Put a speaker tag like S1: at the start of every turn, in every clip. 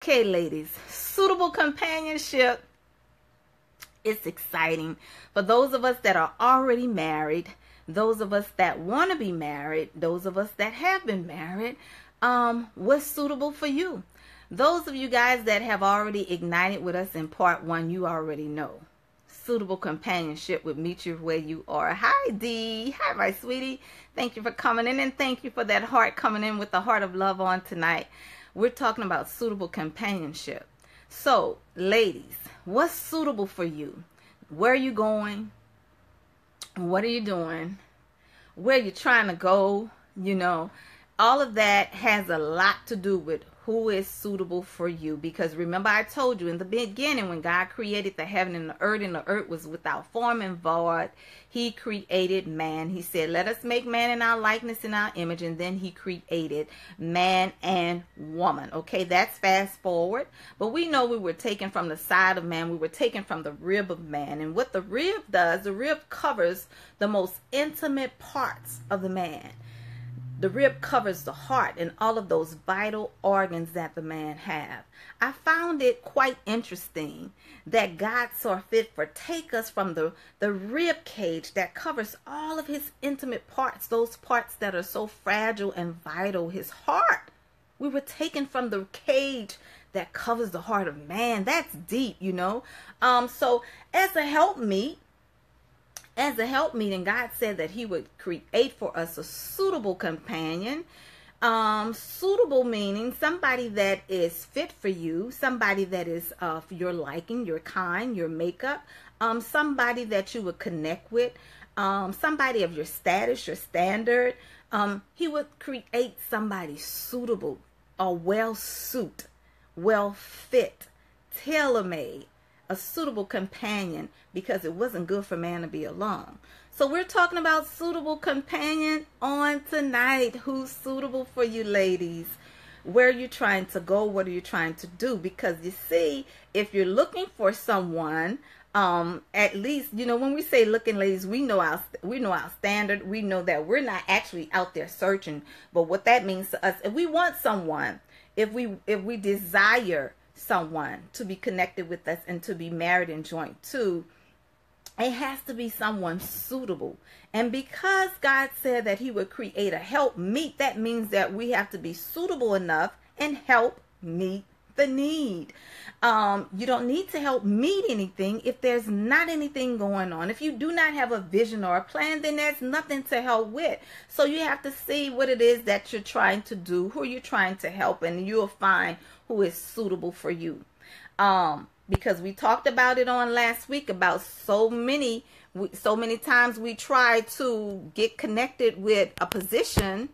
S1: Okay, ladies, suitable companionship is exciting for those of us that are already married, those of us that want to be married, those of us that have been married. What's suitable for you? Those of you guys that have already ignited with us in part one, you already know. Suitable companionship would meet you where you are. Hi, Dee. Hi, my sweetie. Thank you for coming in, and thank you for that heart coming in with the heart of love on tonight. We're talking about suitable companionship. So, ladies, what's suitable for you? Where are you going? What are you doing? Where are you trying to go? You know, all of that has a lot to do with who is suitable for you. Because remember, I told you in the beginning, when God created the heaven and the earth was without form and void, he created man. He said, let us make man in our likeness, in our image. And then he created man and woman. Okay, that's fast forward. But we know we were taken from the side of man. We were taken from the rib of man. And what the rib does, the rib covers the most intimate parts of the man. The rib covers the heart and all of those vital organs that the man have. I found it quite interesting that God saw fit for take us from the rib cage that covers all of his intimate parts, those parts that are so fragile and vital, his heart. We were taken from the cage that covers the heart of man. That's deep, you know. So as a helpmeet, and God said that he would create for us a suitable companion. Suitable meaning somebody that is fit for you, somebody that is for your liking, your kind, your makeup, somebody that you would connect with, somebody of your status, your standard. He would create somebody suitable, a well suit, well fit, tailor-made, a suitable companion, because it wasn't good for man to be alone. So we're talking about suitable companion on tonight. Who's suitable for you, ladies? Where are you trying to go? What are you trying to do? Because you see, if you're looking for someone, at least, you know, when we say looking, ladies, we know our standard. We know that we're not actually out there searching. But what that means to us, if we want someone, if we desire someone to be connected with us and to be married and joint too, it has to be someone suitable. And because God said that he would create a help meet, that means that we have to be suitable enough and help meet the need. You don't need to help meet anything if there's not anything going on. If you do not have a vision or a plan, then there's nothing to help with. So you have to see what it is that you're trying to do, who you're trying to help, and you'll find who is suitable for you. Because we talked about it on last week about so many times we try to get connected with a position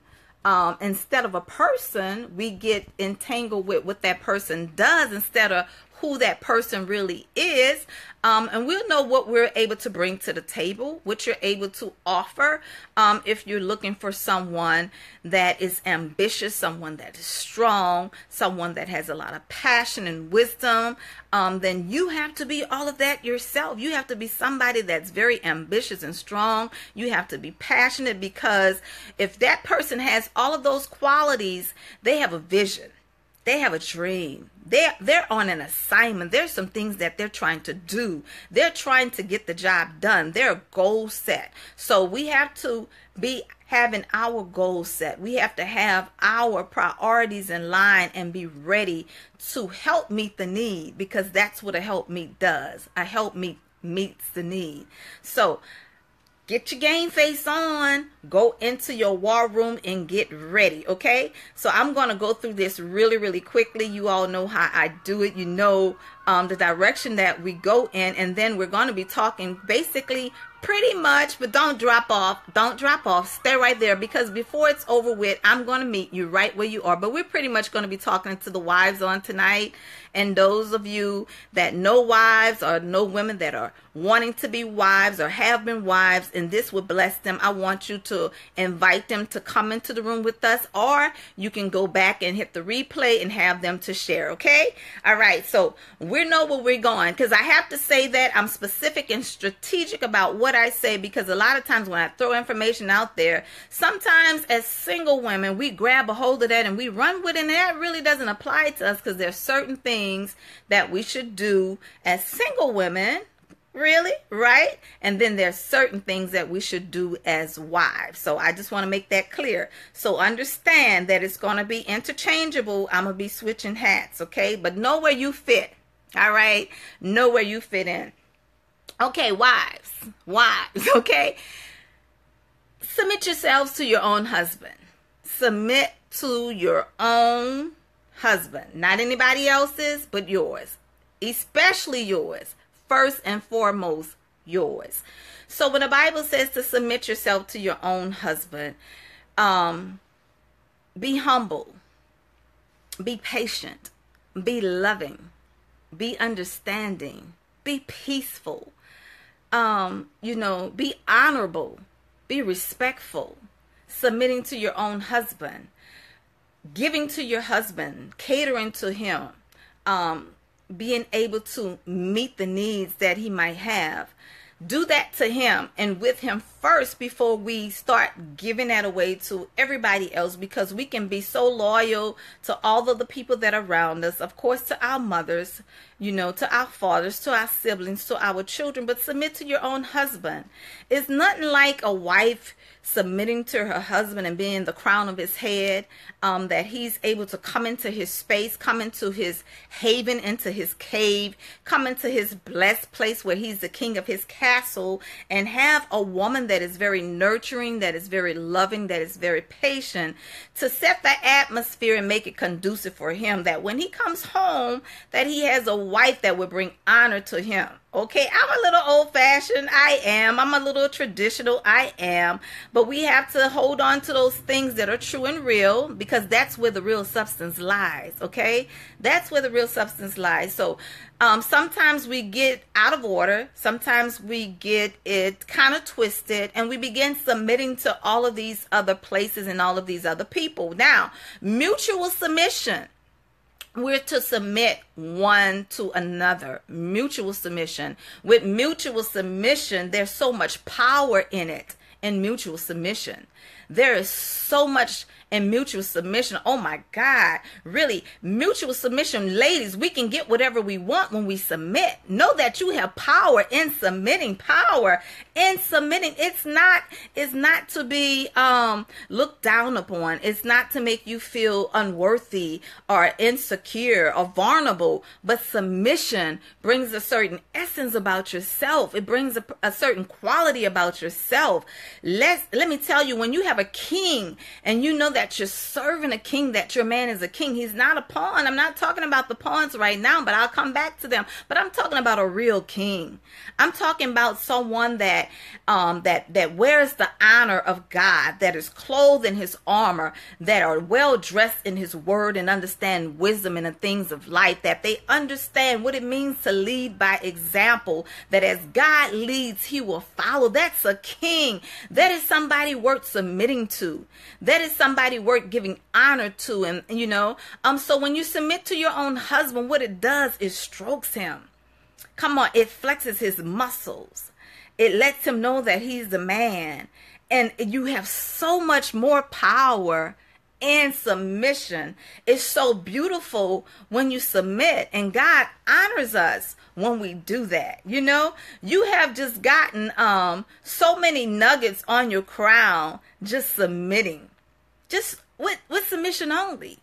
S1: instead of a person. We get entangled with what that person does instead of who that person really is. And we'll know what we're able to bring to the table, what you're able to offer. If you're looking for someone that is ambitious, someone that is strong, someone that has a lot of passion and wisdom, then you have to be all of that yourself. You have to be somebody that's very ambitious and strong. You have to be passionate, because if that person has all of those qualities, they have a vision. They have a dream. They're on an assignment. There's some things that they're trying to do. They're trying to get the job done. They're goal set. So we have to be having our goals set. We have to have our priorities in line and be ready to help meet the need, because that's what a help meet does. A help meet meets the need. So get your game face on, go into your war room and get ready, okay? So I'm going to go through this really, really quickly. You all know how I do it. You know the direction that we go in, and then we're going to be talking basically pretty much, but don't drop off. Don't drop off. Stay right there, because before it's over with, I'm going to meet you right where you are. But we're pretty much going to be talking to the wives on tonight. And those of you that know wives or know women that are wanting to be wives or have been wives, and this would bless them, I want you to invite them to come into the room with us, or you can go back and hit the replay and have them to share, okay? All right, so we know where we're going, because I have to say that I'm specific and strategic about what what I say, because a lot of times when I throw information out there, sometimes as single women, we grab a hold of that and we run with it, and that really doesn't apply to us, because there's certain things that we should do as single women, really, right? And then there's certain things that we should do as wives. So I just want to make that clear. So understand that it's going to be interchangeable. I'm going to be switching hats, okay? But know where you fit, all right? Know where you fit in. Okay, wives, okay? Submit yourselves to your own husband. Submit to your own husband. Not anybody else's, but yours. Especially yours. First and foremost, yours. So when the Bible says to submit yourself to your own husband, be humble, be patient, be loving, be understanding, be peaceful, be honorable, be respectful, submitting to your own husband, giving to your husband, catering to him, being able to meet the needs that he might have. Do that to him and with him first before we start giving that away to everybody else, because we can be so loyal to all of the people that are around us, of course, to our mothers, to our fathers, to our siblings, to our children, but submit to your own husband. It's nothing like a wife submitting to her husband and being the crown of his head, that he's able to come into his space, come into his haven, into his cave, come into his blessed place where he's the king of his castle, and have a woman that is very nurturing, that is very loving, that is very patient, to set the atmosphere and make it conducive for him, that when he comes home, that he has a wife that will bring honor to him. Okay, I'm a little old-fashioned. I am. I'm a little traditional. I am. But we have to hold on to those things that are true and real, because that's where the real substance lies. Okay, that's where the real substance lies. So sometimes we get out of order. Sometimes we get it kind of twisted, and we begin submitting to all of these other places and all of these other people. Now, mutual submission. We're to submit one to another. Mutual submission. With mutual submission, there's so much power in it. In mutual submission, there is so much in mutual submission. Oh my God, really, mutual submission, ladies, we can get whatever we want when we submit. Know that you have power in submitting. Power in submitting. It's not to be looked down upon. It's not to make you feel unworthy or insecure or vulnerable. But submission brings a certain essence about yourself. It brings a certain quality about yourself. Let me tell you, when you have a king and you know that you're serving a king, that your man is a king, he's not a pawn. I'm not talking about the pawns right now, but I'll come back to them. But I'm talking about a real king. I'm talking about someone that wears the honor of God, that is clothed in his armor, that are well dressed in his word and understand wisdom and the things of life, that they understand what it means to lead by example, that as God leads, he will follow. That's a king. That is somebody worth submitting to. That is somebody worth giving honor to. And so when you submit to your own husband, what it does is strokes him. Come on, it flexes his muscles. It lets him know that he's the man. And you have so much more power in submission. It's so beautiful when you submit, and God honors us when we do that. You have just gotten so many nuggets on your crown just submitting, just with submission only.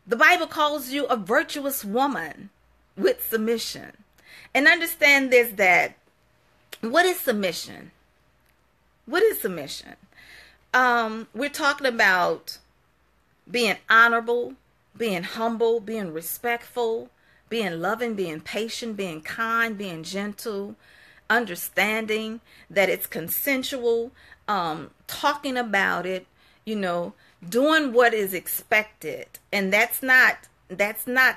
S1: The Bible calls you a virtuous woman with submission. And understand this, that what is submission? What is submission? We're talking about being honorable, being humble, being respectful, being loving, being patient, being kind, being gentle, understanding that it's consensual, talking about it, doing what is expected. And that's not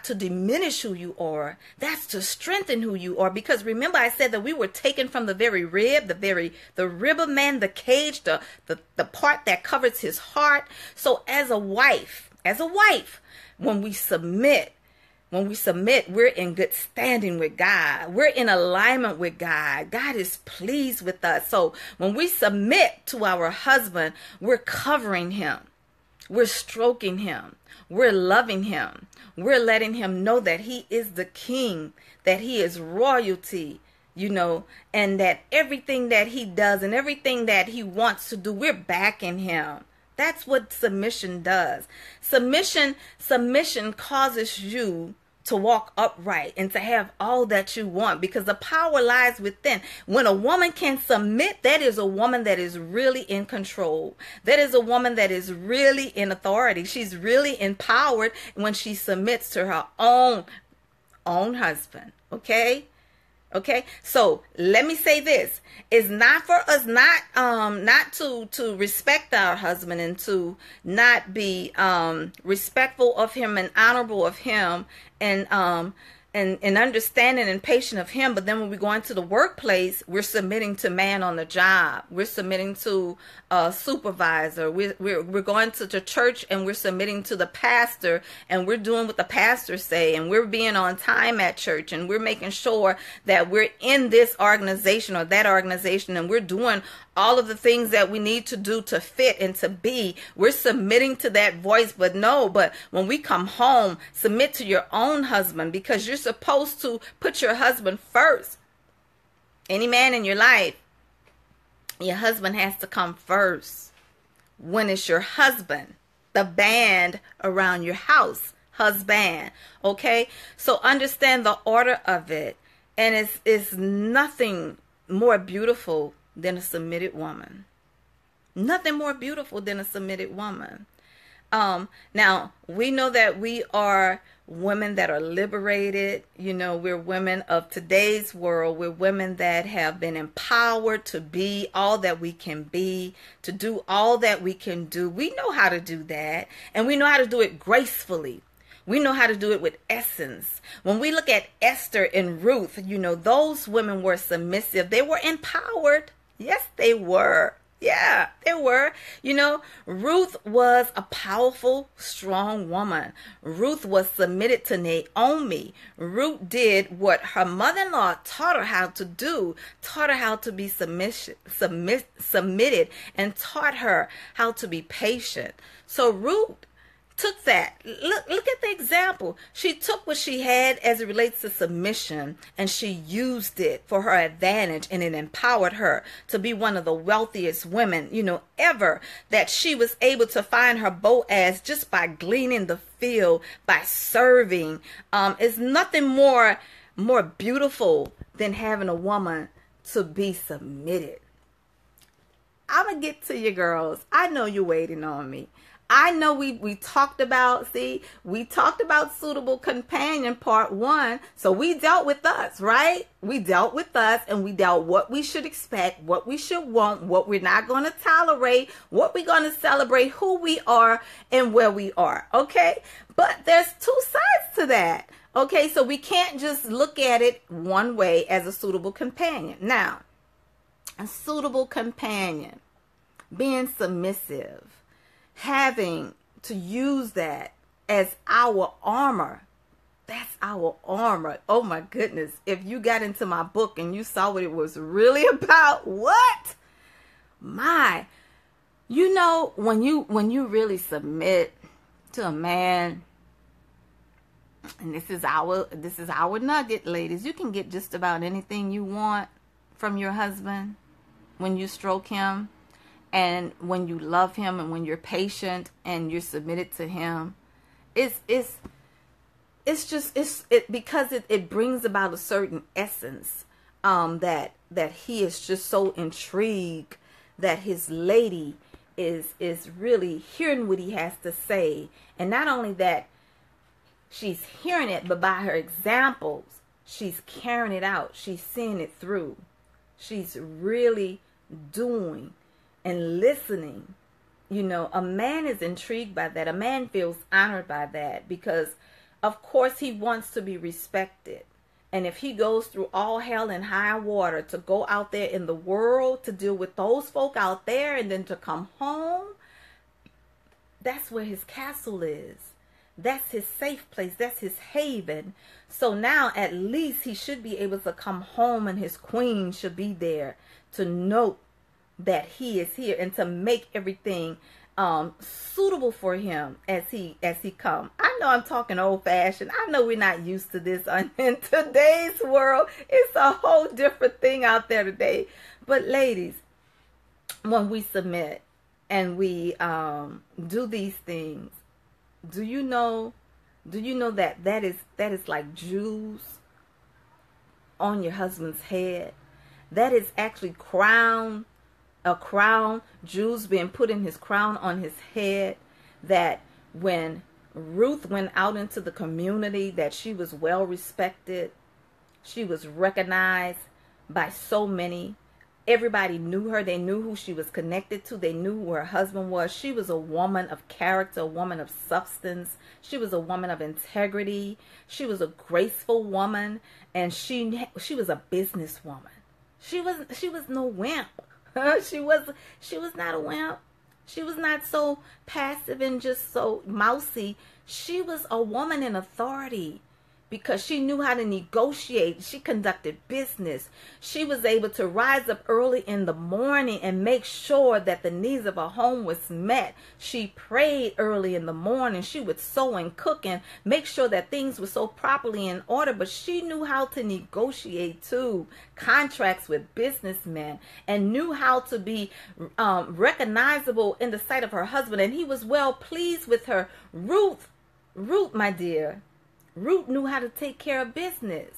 S1: to diminish who you are. That's to strengthen who you are. Because remember, I said that we were taken from the very rib, the rib of man, the cage, the part that covers his heart. So as a wife, when we submit, When we submit, we're in good standing with God. We're in alignment with God. God is pleased with us. So when we submit to our husband, we're covering him. We're stroking him. We're loving him. We're letting him know that he is the king, that he is royalty, and that everything that he does and everything that he wants to do, we're backing him. That's what submission does. Submission causes you to walk upright and to have all that you want, because the power lies within. When a woman can submit, that is a woman that is really in control. That is a woman that is really in authority. She's really empowered when she submits to her own husband. Okay? So let me say this: it's not for us not to respect our husband and to not be respectful of him and honorable of him and understanding and patient of him. But then when we go into the workplace, we're submitting to man on the job. We're submitting to a supervisor. We're going to the church and we're submitting to the pastor, and we're doing what the pastor say, and we're being on time at church, and we're making sure that we're in this organization or that organization, and we're doing all of the things that we need to do to fit and to be. We're submitting to that voice. But when we come home, submit to your own husband, because you're supposed to put your husband first. Any man in your life, your husband has to come first. When it's your husband, the band around your house, husband. Okay? So understand the order of it. And it's nothing more beautiful than a submitted woman. Nothing more beautiful than a submitted woman. Now, we know that we are women that are liberated. We're women of today's world. We're women that have been empowered to be all that we can be, to do all that we can do. We know how to do that, and we know how to do it gracefully. We know how to do it with essence. When we look at Esther and Ruth, those women were submissive. They were empowered. Yes, they were. Yeah, they were. Ruth was a powerful, strong woman. Ruth was submitted to Naomi. Ruth did what her mother-in-law taught her how to do, taught her how to be submitted, and taught her how to be patient. So Ruth took that. Look at the example. She took what she had as it relates to submission, and she used it for her advantage, and it empowered her to be one of the wealthiest women, ever, that she was able to find her Boaz just by gleaning the field, by serving. It's nothing more beautiful than having a woman to be submitted. I'm going to get to you, girls. I know you're waiting on me. I know we talked about suitable companion part 1. So we dealt with us, right? We dealt with us, and we dealt what we should expect, what we should want, what we're not going to tolerate, what we're going to celebrate, who we are and where we are. Okay. But there's 2 sides to that. Okay. So we can't just look at it one way as a suitable companion. Now, a suitable companion, being submissive, having to use that as our armor. That's our armor. Oh my goodness. If you got into my book and you saw what it was really about, what? When you really submit to a man, and this is our nugget, ladies. You can get just about anything you want from your husband when you stroke him. And when you love him, and when you're patient and you're submitted to him, because it brings about a certain essence that he is just so intrigued that his lady is really hearing what he has to say. And not only that, she's hearing it, but by her examples, she's carrying it out. She's seeing it through. She's really doing and listening. A man is intrigued by that. A man feels honored by that, because of course he wants to be respected. And if he goes through all hell and high water to go out there in the world to deal with those folk out there, and then to come home, that's where his castle is. That's his safe place. That's his haven. So now at least he should be able to come home, and his queen should be there to note that he is here and to make everything suitable for him as he come. I know I'm talking old fashioned. I know we're not used to this in today's world. It's a whole different thing out there today. But ladies, when we submit and we do these things, do you know that is like jewels on your husband's head? That is actually a crown, jewels being put in his crown on his head, that when Ruth went out into the community, that she was well respected. She was recognized by so many. Everybody knew her. They knew who she was connected to. They knew who her husband was. She was a woman of character, a woman of substance. She was a woman of integrity. She was a graceful woman, and she was a businesswoman. She was no wimp. She was not a wimp. She was not so passive and just so mousy. She was a woman in authority because she knew how to negotiate. She conducted business. She was able to rise up early in the morning and make sure that the needs of her home was met. She prayed early in the morning. She would sew and cook and make sure that things were so properly in order. But she knew how to negotiate too, contracts with businessmen, and knew how to be recognizable in the sight of her husband. And he was well pleased with her. Ruth, my dear, Ruth knew how to take care of business.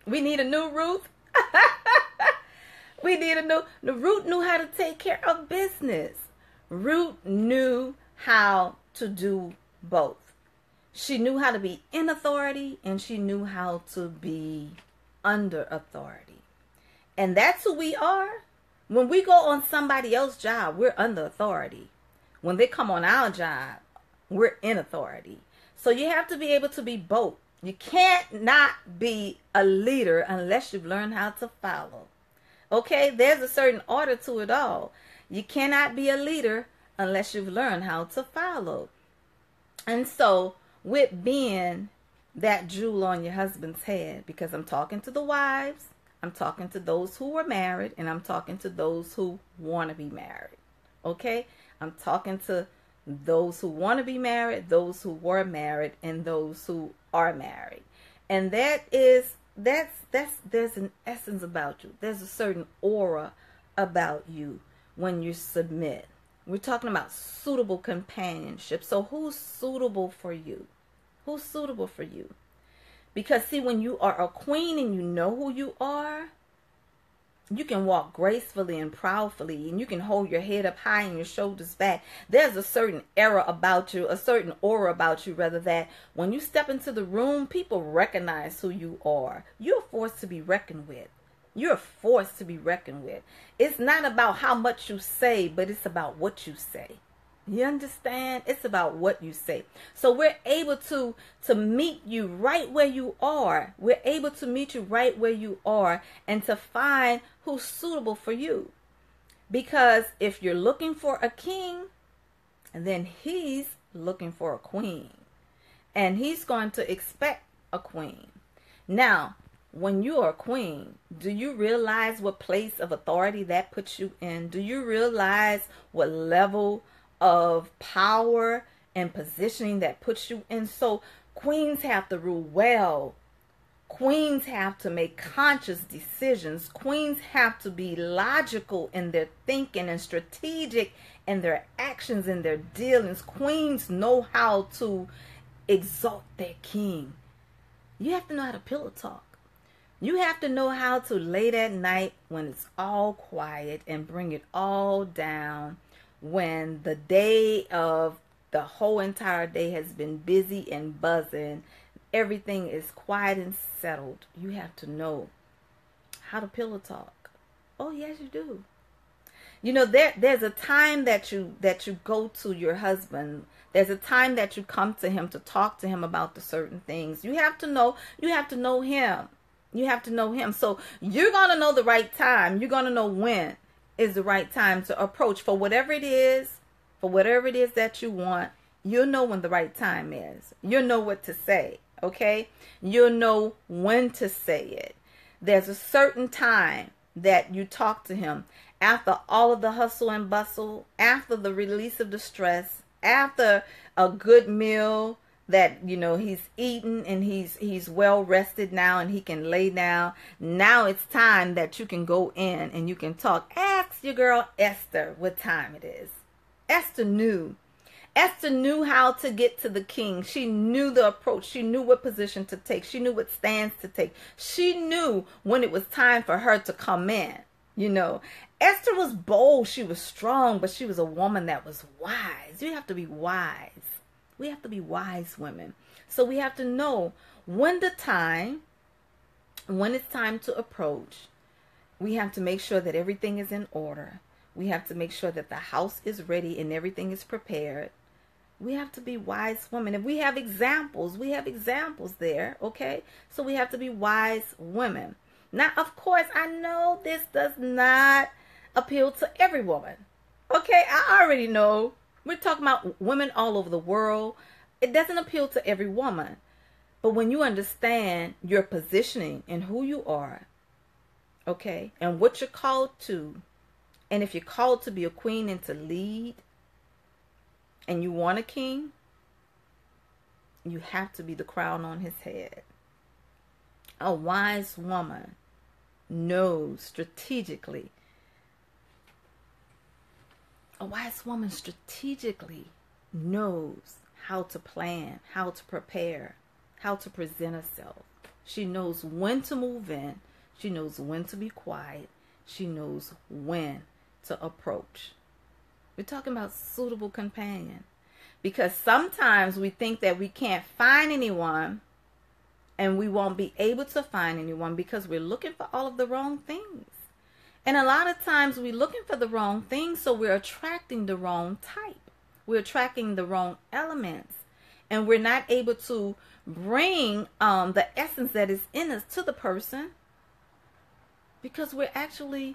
S1: We need a new Ruth. We need a new. Ruth knew how to take care of business. Ruth knew how to do both. She knew how to be in authority, and she knew how to be under authority. And that's who we are. When we go on somebody else's job, we're under authority. When they come on our job, we're in authority. So you have to be able to be both. You can't not be a leader unless you've learned how to follow. Okay, there's a certain order to it all. You cannot be a leader unless you've learned how to follow. And so with being that jewel on your husband's head, because I'm talking to the wives, I'm talking to those who were married, and I'm talking to those who want to be married. Okay, I'm talking to those who want to be married, those who were married, and those who are married. And there's an essence about you. There's a certain aura about you when you submit. We're talking about suitable companionship. So who's suitable for you? Who's suitable for you? Because see, when you are a queen and you know who you are, you can walk gracefully and proudly, and you can hold your head up high and your shoulders back. There's a certain era about you, a certain aura about you, rather, that when you step into the room, people recognize who you are. You're a force to be reckoned with. You're a force to be reckoned with. It's not about how much you say, but it's about what you say. You understand? It's about what you say. So we're able to meet you right where you are. We're able to meet you right where you are and to find who's suitable for you. Because if you're looking for a king, then he's looking for a queen. And he's going to expect a queen. Now, when you are a queen, do you realize what place of authority that puts you in? Do you realize what level of power and positioning that puts you in? So queens have to rule well. Queens have to make conscious decisions. Queens have to be logical in their thinking and strategic in their actions and their dealings. Queens know how to exalt their king. You have to know how to pillow talk. You have to know how to late at night when it's all quiet and bring it all down. When the day of the whole entire day has been busy and buzzing, everything is quiet and settled, you have to know how to pillow talk. Oh, yes, you do. You know, there's a time that you go to your husband. There's a time that you come to him to talk to him about the certain things. You have to know him. You have to know him. So you're going to know the right time. You're going to know when is the right time to approach for whatever it is that you want. You'll know when the right time is. You'll know what to say, okay? You'll know when to say it. There's a certain time that you talk to him after all of the hustle and bustle, after the release of the stress, after a good meal that, you know, he's eaten and he's well rested now and he can lay down. Now it's time that you can go in and you can talk. Ask your girl Esther what time it is. Esther knew. Esther knew how to get to the king. She knew the approach. She knew what position to take. She knew what stance to take. She knew when it was time for her to come in. You know, Esther was bold. She was strong, but she was a woman that was wise. You have to be wise. We have to be wise women. So we have to know when it's time to approach. We have to make sure that everything is in order. We have to make sure that the house is ready and everything is prepared. We have to be wise women. If we have examples there, okay? So we have to be wise women. Now, of course, I know this does not appeal to every woman. Okay, I already know. We're talking about women all over the world. It doesn't appeal to every woman. But when you understand your positioning and who you are, okay, and what you're called to, and if you're called to be a queen and to lead, and you want a king, you have to be the crown on his head. A wise woman knows strategically. A wise woman strategically knows how to plan, how to prepare, how to present herself. She knows when to move in. She knows when to be quiet. She knows when to approach. We're talking about suitable companion. Because sometimes we think that we can't find anyone and we won't be able to find anyone because we're looking for all of the wrong things. And a lot of times we're looking for the wrong things, so we're attracting the wrong type. We're attracting the wrong elements. And we're not able to bring the essence that is in us to the person because we're actually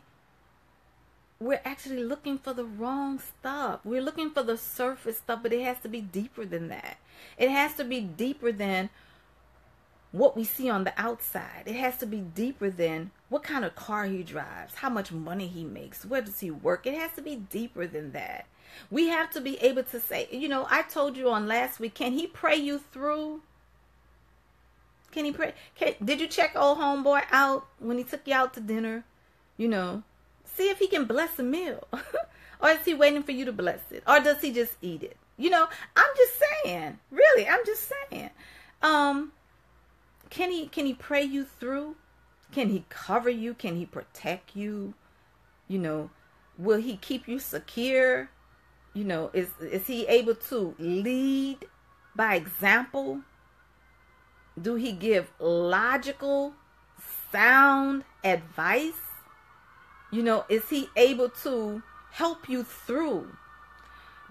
S1: looking for the wrong stuff. We're looking for the surface stuff, but it has to be deeper than that. It has to be deeper than what we see on the outside. It has to be deeper than what kind of car he drives, how much money he makes, where does he work. It has to be deeper than that. We have to be able to say, you know, I told you on last week, can he pray you through? Can he pray? Did you check old homeboy out when he took you out to dinner? You know, see if he can bless a meal. Or is he waiting for you to bless it? Or does he just eat it? You know, I'm just saying. Really, I'm just saying. Can he pray you through? Can he cover you? Can he protect you? You know, will he keep you secure? You know, is he able to lead by example? Do he give logical, sound advice? You know, is he able to help you through?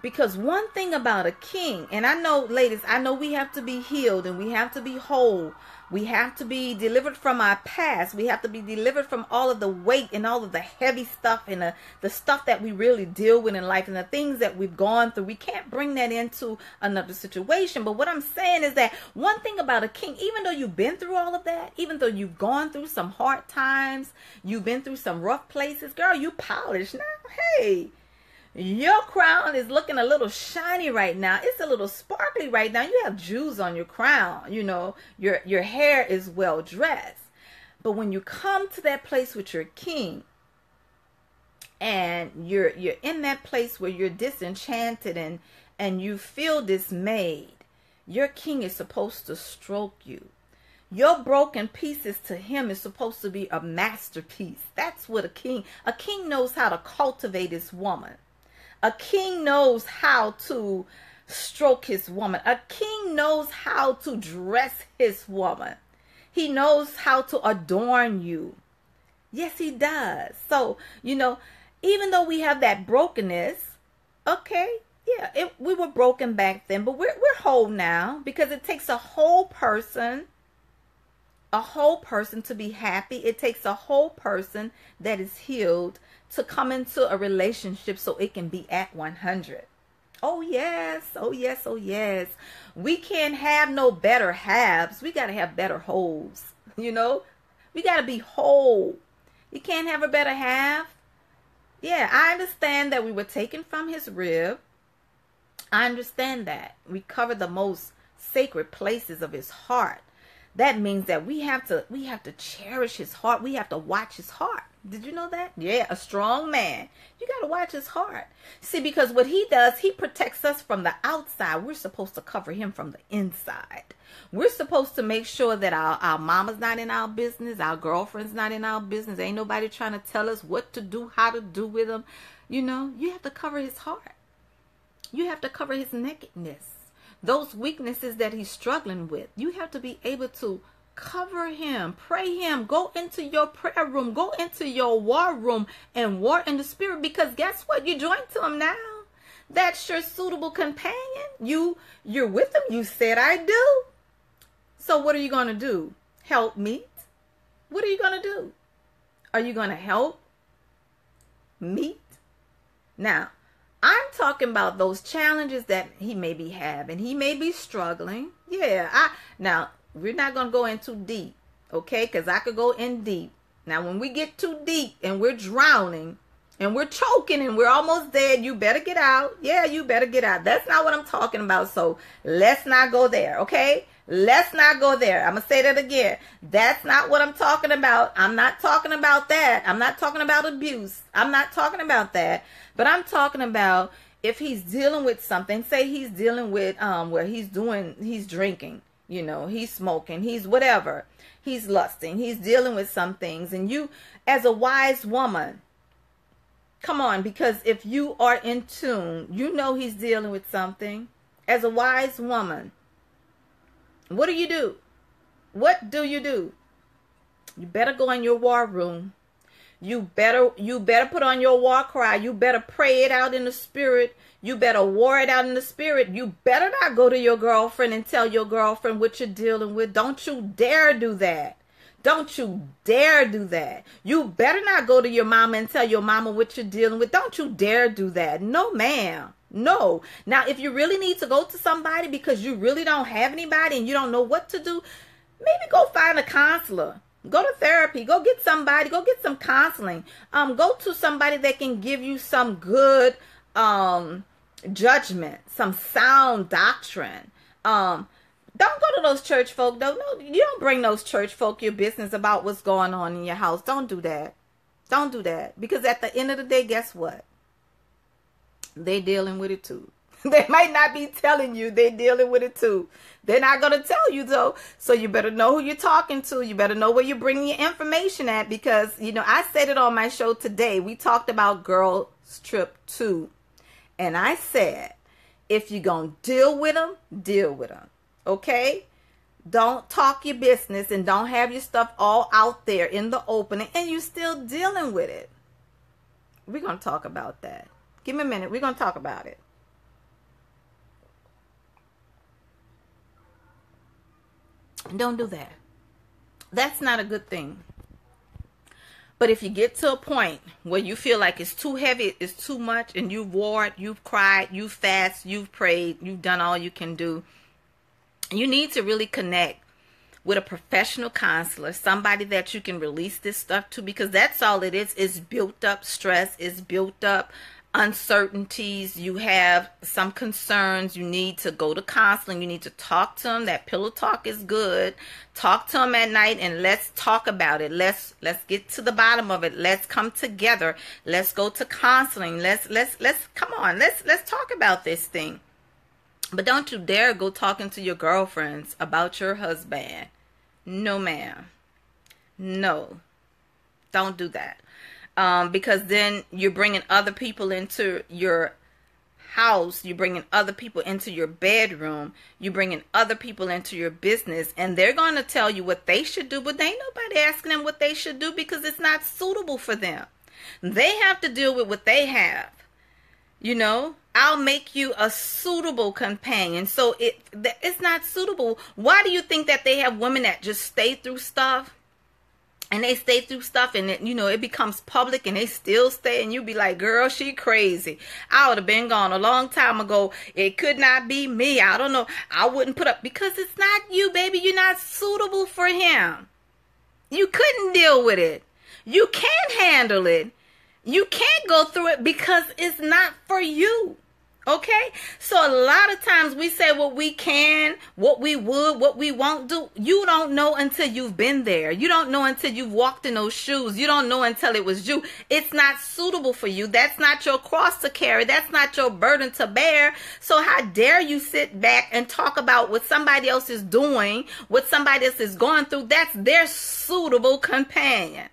S1: Because one thing about a king, and I know, ladies, I know we have to be healed and we have to be whole. We have to be delivered from our past. We have to be delivered from all of the weight and all of the heavy stuff and the stuff that we really deal with in life and the things that we've gone through. We can't bring that into another situation. But what I'm saying is that one thing about a king, even though you've been through all of that, even though you've gone through some hard times, you've been through some rough places, girl, you polished now. Hey, your crown is looking a little shiny right now. It's a little sparkly right now. You have jewels on your crown. You know, your hair is well dressed. But when you come to that place with your king and you're in that place where you're disenchanted and you feel dismayed, your king is supposed to stroke you. Your broken pieces to him is supposed to be a masterpiece. That's what a king knows how to cultivate his woman. A king knows how to stroke his woman. A king knows how to dress his woman. He knows how to adorn you. Yes, he does. So, you know, even though we have that brokenness, okay, yeah, we were broken back then, but we're whole now because it takes a whole person to be happy. It takes a whole person that is healed to come into a relationship so it can be at 100. Oh, yes. Oh, yes. Oh, yes. We can't have no better halves. We got to have better wholes. You know, we got to be whole. You can't have a better half. Yeah, I understand that we were taken from his rib. I understand that. We cover the most sacred places of his heart. That means that we have to cherish his heart. We have to watch his heart. Did you know that? Yeah, a strong man. You got to watch his heart. See, because what he does, he protects us from the outside. We're supposed to cover him from the inside. We're supposed to make sure that our mama's not in our business. Our girlfriend's not in our business. Ain't nobody trying to tell us what to do, how to do with them. You know, you have to cover his heart. You have to cover his nakedness. Those weaknesses that he's struggling with. You have to be able to cover him, pray him, go into your prayer room, go into your war room and war in the spirit, because guess what? You join to him now. That's your suitable companion. You're with him. You said I do. So what are you going to do? Help meet? What are you going to do? Are you going to help meet? Now, I'm talking about those challenges that he may be having. He may be struggling. Yeah. Now, we're not going to go in too deep, okay? Because I could go in deep. Now, when we get too deep and we're drowning and we're choking and we're almost dead, you better get out. Yeah, you better get out. That's not what I'm talking about. So let's not go there, okay? Let's not go there. I'm going to say that again. That's not what I'm talking about. I'm not talking about that. I'm not talking about abuse. I'm not talking about that. But I'm talking about if he's dealing with something, say he's dealing with where he's drinking, you know, he's smoking, he's whatever, he's lusting, he's dealing with some things. And you, as a wise woman, come on, because if you are in tune, you know he's dealing with something. As a wise woman, what do? What do? You better go in your war room. You better put on your war cry. You better pray it out in the spirit. You better war it out in the spirit. You better not go to your girlfriend and tell your girlfriend what you're dealing with. Don't you dare do that. Don't you dare do that. You better not go to your mama and tell your mama what you're dealing with. Don't you dare do that. No, ma'am. No. Now, if you really need to go to somebody because you really don't have anybody and you don't know what to do, maybe go find a counselor. Go to therapy. Go get somebody. Go get some counseling. Go to somebody that can give you some good judgment, some sound doctrine. Don't go to those church folk. No, you don't bring those church folk your business about what's going on in your house. Don't do that. Don't do that. Because at the end of the day, guess what? They're dealing with it too. They might not be telling you they're dealing with it too. They're not going to tell you though. So you better know who you're talking to. You better know where you're bringing your information at, because, you know, I said it on my show today. We talked about Girls Trip 2. And I said, if you're going to deal with them, deal with them. Okay? Don't talk your business and don't have your stuff all out there in the opening and you're still dealing with it. We're going to talk about that. Give me a minute. We're going to talk about it. Don't do that. That's not a good thing. But if you get to a point where you feel like it's too heavy, it's too much, and you've warred, you've cried, you've fasted, you've prayed, you've done all you can do, you need to really connect with a professional counselor, somebody that you can release this stuff to, because that's all it is. It's built up stress. It's built up uncertainties. You have some concerns. You need to go to counseling. You need to talk to them. That pillow talk is good. Talk to them at night and let's talk about it. Let's get to the bottom of it. Let's come together. Let's go to counseling. Let's come on. Let's talk about this thing. But don't you dare go talking to your girlfriends about your husband. No, ma'am. No. Don't do that. Because then you're bringing other people into your house. You're bringing other people into your bedroom. You're bringing other people into your business. And they're going to tell you what they should do. But ain't nobody asking them what they should do because it's not suitable for them. They have to deal with what they have. You know, I'll make you a suitable companion. So it's not suitable. Why do you think that they have women that just stay through stuff and they stay through stuff, and it becomes public, and they still stay, and you be like, girl, she crazy. I would have been gone a long time ago. It could not be me. I don't know. I wouldn't put up, because it's not you, baby. You're not suitable for him. You couldn't deal with it. You can't handle it. You can't go through it because it's not for you. Okay? So a lot of times we say what we can, what we would, what we won't do. You don't know until you've been there. You don't know until you've walked in those shoes. You don't know until it was you. It's not suitable for you. That's not your cross to carry. That's not your burden to bear. So how dare you sit back and talk about what somebody else is doing, what somebody else is going through? That's their suitable companion.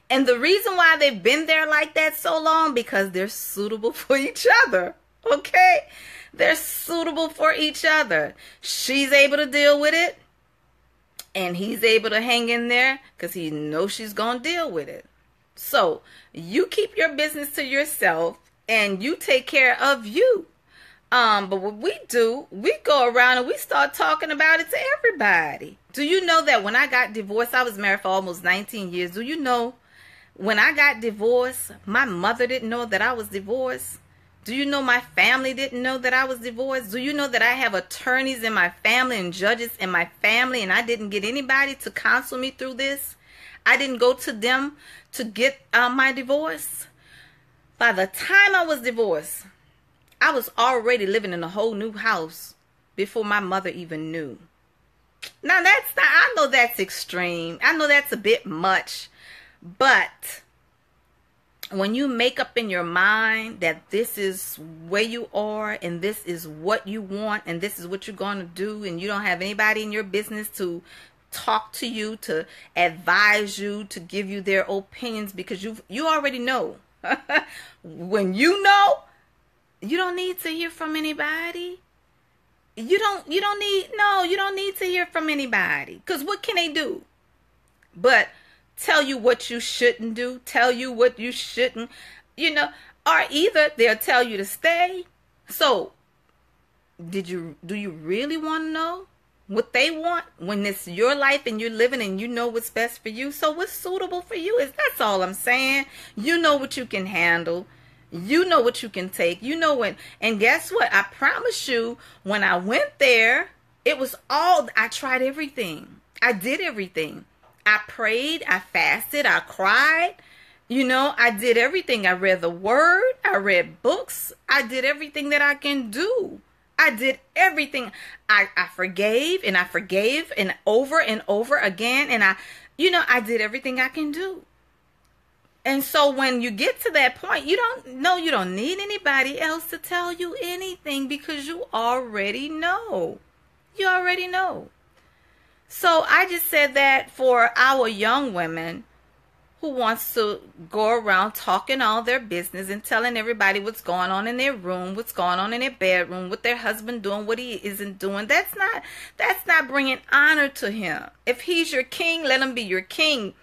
S1: And the reason why they've been there like that so long, because they're suitable for each other. Okay? They're suitable for each other. She's able to deal with it, and he's able to hang in there because he knows she's going to deal with it. So you keep your business to yourself, and you take care of you. But what we do, we go around and we start talking about it to everybody. Do you know that when I got divorced, I was married for almost 19 years. Do you know when I got divorced, my mother didn't know that I was divorced? Do you know my family didn't know that I was divorced? Do you know that I have attorneys in my family and judges in my family, and I didn't get anybody to counsel me through this? I didn't go to them to get my divorce. By the time I was divorced, I was already living in a whole new house before my mother even knew. Now I know that's extreme. I know that's a bit much. But when you make up in your mind that this is where you are, and this is what you want, and this is what you're going to do, and you don't have anybody in your business to talk to you, to advise you, to give you their opinions, because you already know. When you know, you don't need to hear from anybody. You don't need to hear from anybody, because what can they do but tell you what you shouldn't do, tell you what you shouldn't, or either they'll tell you to stay. So do you really want to know what they want when it's your life and you're living and you know what's best for you? So what's suitable for you that's all I'm saying. You know what you can handle. You know what you can take. You know when, and guess what? I promise you, when I went there, I tried everything. I did everything. I prayed, I fasted, I cried. I did everything. I read the word, I read books. I did everything that I can do. I did everything. I forgave and over again. And I did everything I can do. And so when you get to that point, you don't need anybody else to tell you anything, because you already know. You already know. So I just said that for our young women who wants to go around talking all their business and telling everybody what's going on in their room, what's going on in their bedroom, what their husband doing, what he isn't doing. That's not bringing honor to him. If he's your king, let him be your king.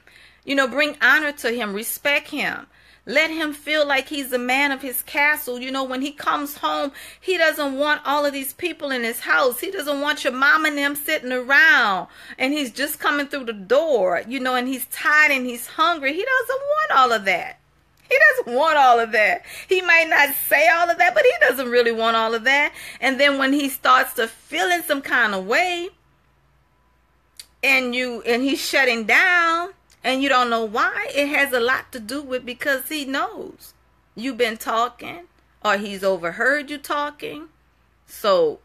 S1: Bring honor to him, respect him. Let him feel like he's the man of his castle. When he comes home, he doesn't want all of these people in his house. He doesn't want your mom and them sitting around, and he's just coming through the door, and he's tired and he's hungry. He doesn't want all of that. He doesn't want all of that. He might not say all of that, but he doesn't really want all of that. And then when he starts to feel in some kind of way, and he's shutting down, and you don't know why, it has a lot to do with because he knows you've been talking, or he's overheard you talking. So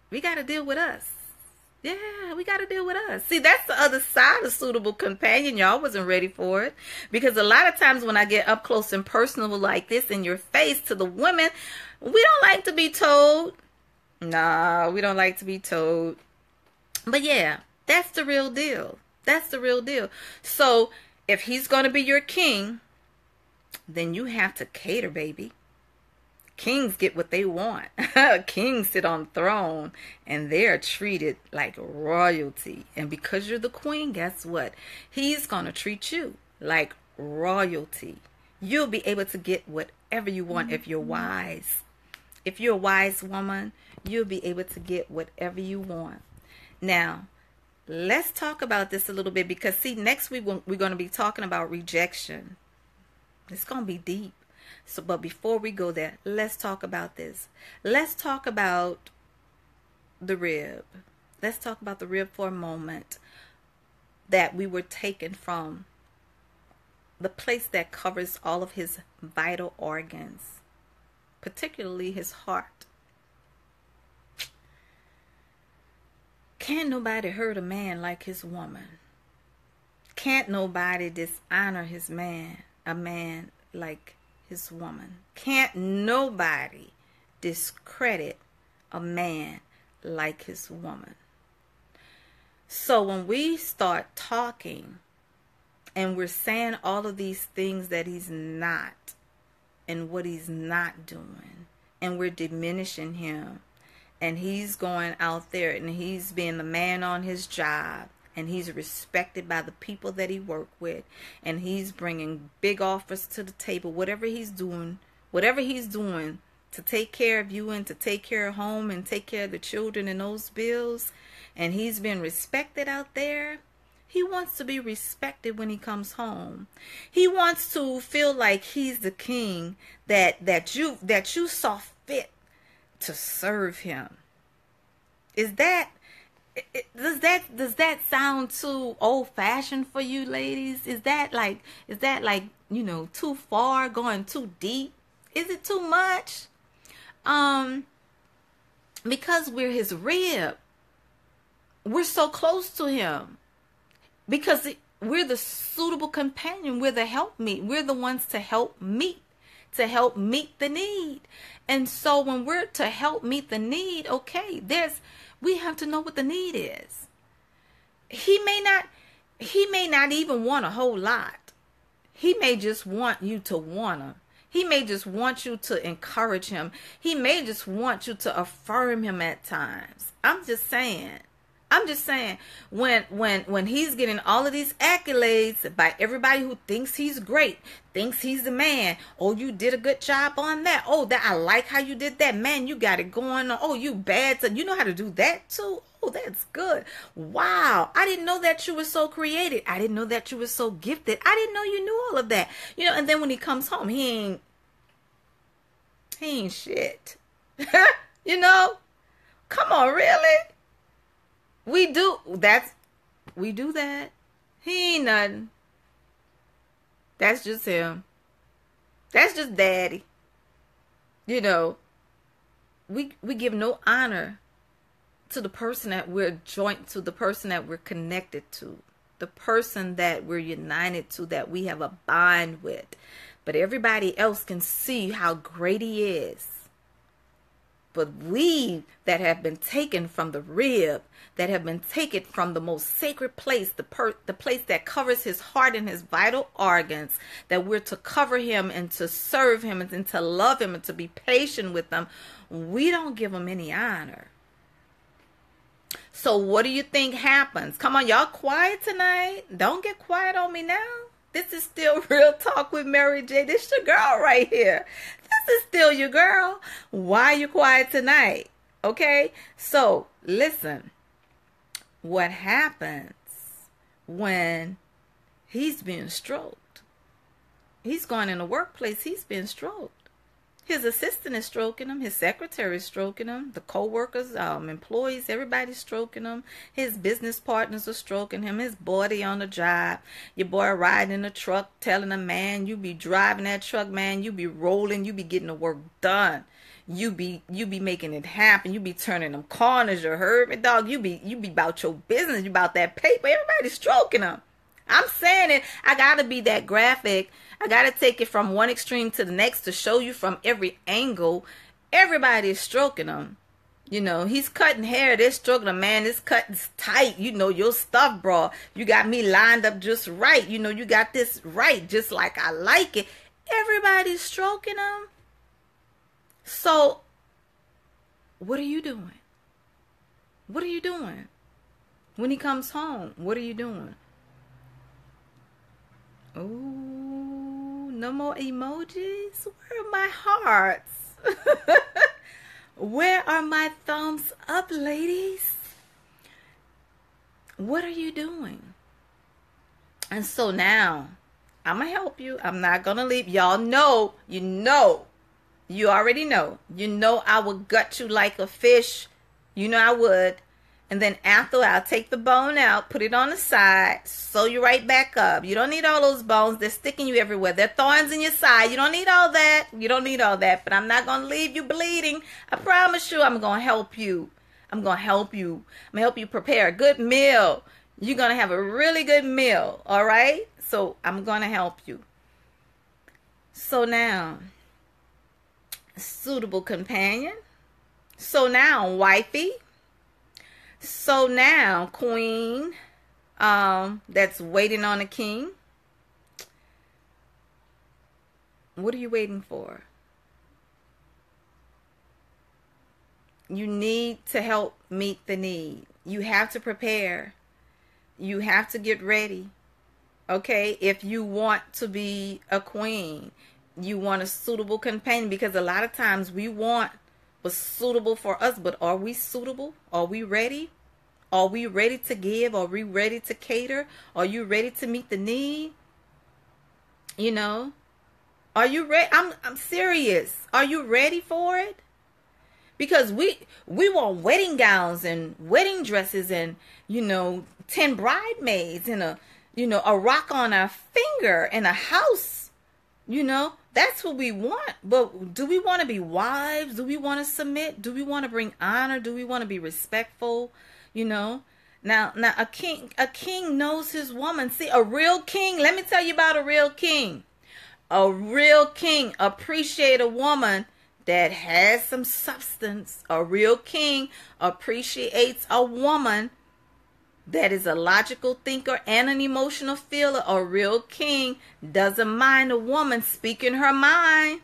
S1: we got to deal with us. Yeah, we got to deal with us. See, that's the other side of suitable companion. Y'all wasn't ready for it, because a lot of times when I get up close and personal like this in your face to the women, we don't like to be told. Nah, we don't like to be told. But yeah, that's the real deal. That's the real deal. So if he's going to be your king, then you have to cater, baby. Kings get what they want. Kings sit on the throne, and they're treated like royalty. And because you're the queen, guess what? He's going to treat you like royalty. You'll be able to get whatever you want if you're wise. If you're a wise woman, you'll be able to get whatever you want. Now, let's talk about this a little bit, because see, next week we're going to be talking about rejection. It's going to be deep. So, but before we go there, let's talk about this. Let's talk about the rib. Let's talk about the rib for a moment, that we were taken from, the place that covers all of his vital organs, particularly his heart. Can't nobody hurt a man like his woman. Can't nobody dishonor a man like his woman. Can't nobody discredit a man like his woman. So when we start talking and we're saying all of these things that he's not, and what he's not doing, and we're diminishing him, and he's going out there and he's being the man on his job, and he's respected by the people that he works with, and he's bringing big offers to the table, whatever he's doing to take care of you and to take care of home and take care of the children and those bills, and he's been respected out there. He wants to be respected when he comes home. He wants to feel like he's the king that you saw fit to serve him. Does that sound too old-fashioned for you, ladies? Is that like too far, going too deep? Is it too much? Because we're his rib. We're so close to him. Because we're the suitable companion. We're the helpmeet. We're the ones to help meet the need. And so when we're to help meet the need, okay, we have to know what the need is. He may not even want a whole lot. He may just want you to want him. He may just want you to encourage him. He may just want you to affirm him at times. I'm just saying, when he's getting all of these accolades by everybody who thinks he's great, thinks he's the man. Oh, you did a good job on that. Oh, I like how you did that. Man, you got it going on. Oh, you bad. So you know how to do that too. Oh, that's good. Wow. I didn't know that you were so creative. I didn't know that you were so gifted. I didn't know you knew all of that. And then when he comes home, he ain't shit. Come on, really? We do that. He ain't nothing. That's just him. That's just daddy. We give no honor to the person that we're joint to, the person that we're connected to, the person that we're united to, that we have a bond with. But everybody else can see how great he is. But we that have been taken from the rib, that have been taken from the most sacred place, the place that covers his heart and his vital organs, that we're to cover him and to serve him and to love him and to be patient with him, we don't give him any honor. So what do you think happens? Come on, y'all quiet tonight. Don't get quiet on me now. This is still Real Talk with Mary J. This your girl right here. This is still your girl. Why are you quiet tonight? Okay? So, listen. What happens when he's being stroked? He's going in the workplace. He's being stroked. His assistant is stroking him. His secretary is stroking him. The co-workers, employees, everybody's stroking him. His business partners are stroking him. His buddy on the job. Your boy riding in the truck telling him, man, you be driving that truck, man. You be rolling. You be getting the work done. You be making it happen. You be turning them corners. You heard me, dog. You be about your business. You about that paper. Everybody's stroking him. I'm saying it. I got to be that graphic. I got to take it from one extreme to the next to show you from every angle. Everybody is stroking him. He's cutting hair. They're stroking him. Man, this cut is tight. Your stuff, bro. You got me lined up just right. You got this right just like I like it. Everybody's stroking him. So, what are you doing? What are you doing? When he comes home, what are you doing? Oh, no more emojis? Where are my hearts? Where are my thumbs up, ladies? What are you doing? And so now, I'm going to help you. I'm not going to leave. Y'all know, you already know. You know I would gut you like a fish. You know I would. And then after, I'll take the bone out, put it on the side, sew you right back up. You don't need all those bones. They're sticking you everywhere. They're thorns in your side. You don't need all that. You don't need all that. But I'm not going to leave you bleeding. I promise you, I'm going to help you. I'm going to help you. I'm going to help you prepare a good meal. You're going to have a really good meal. All right? So I'm going to help you. So now, suitable companion. So now, wifey. So now, queen, that's waiting on a king. What are you waiting for? You need to help meet the need. You have to prepare. You have to get ready. Okay? If you want to be a queen, you want a suitable companion, because a lot of times we want what's suitable for us, but are we suitable? Are we ready? Are we ready to give? Are we ready to cater? Are you ready to meet the need? You know? Are you ready? I'm serious. Are you ready for it? Because we want wedding gowns and wedding dresses and, 10 bridesmaids and a rock on our finger and a house. That's what we want. But do we want to be wives? Do we want to submit? Do we want to bring honor? Do we want to be respectful? Now a king knows his woman. See, a real king, let me tell you about a real king. A real king appreciate a woman that has some substance. A real king appreciates a woman that is a logical thinker and an emotional feeler. A real king doesn't mind a woman speaking her mind.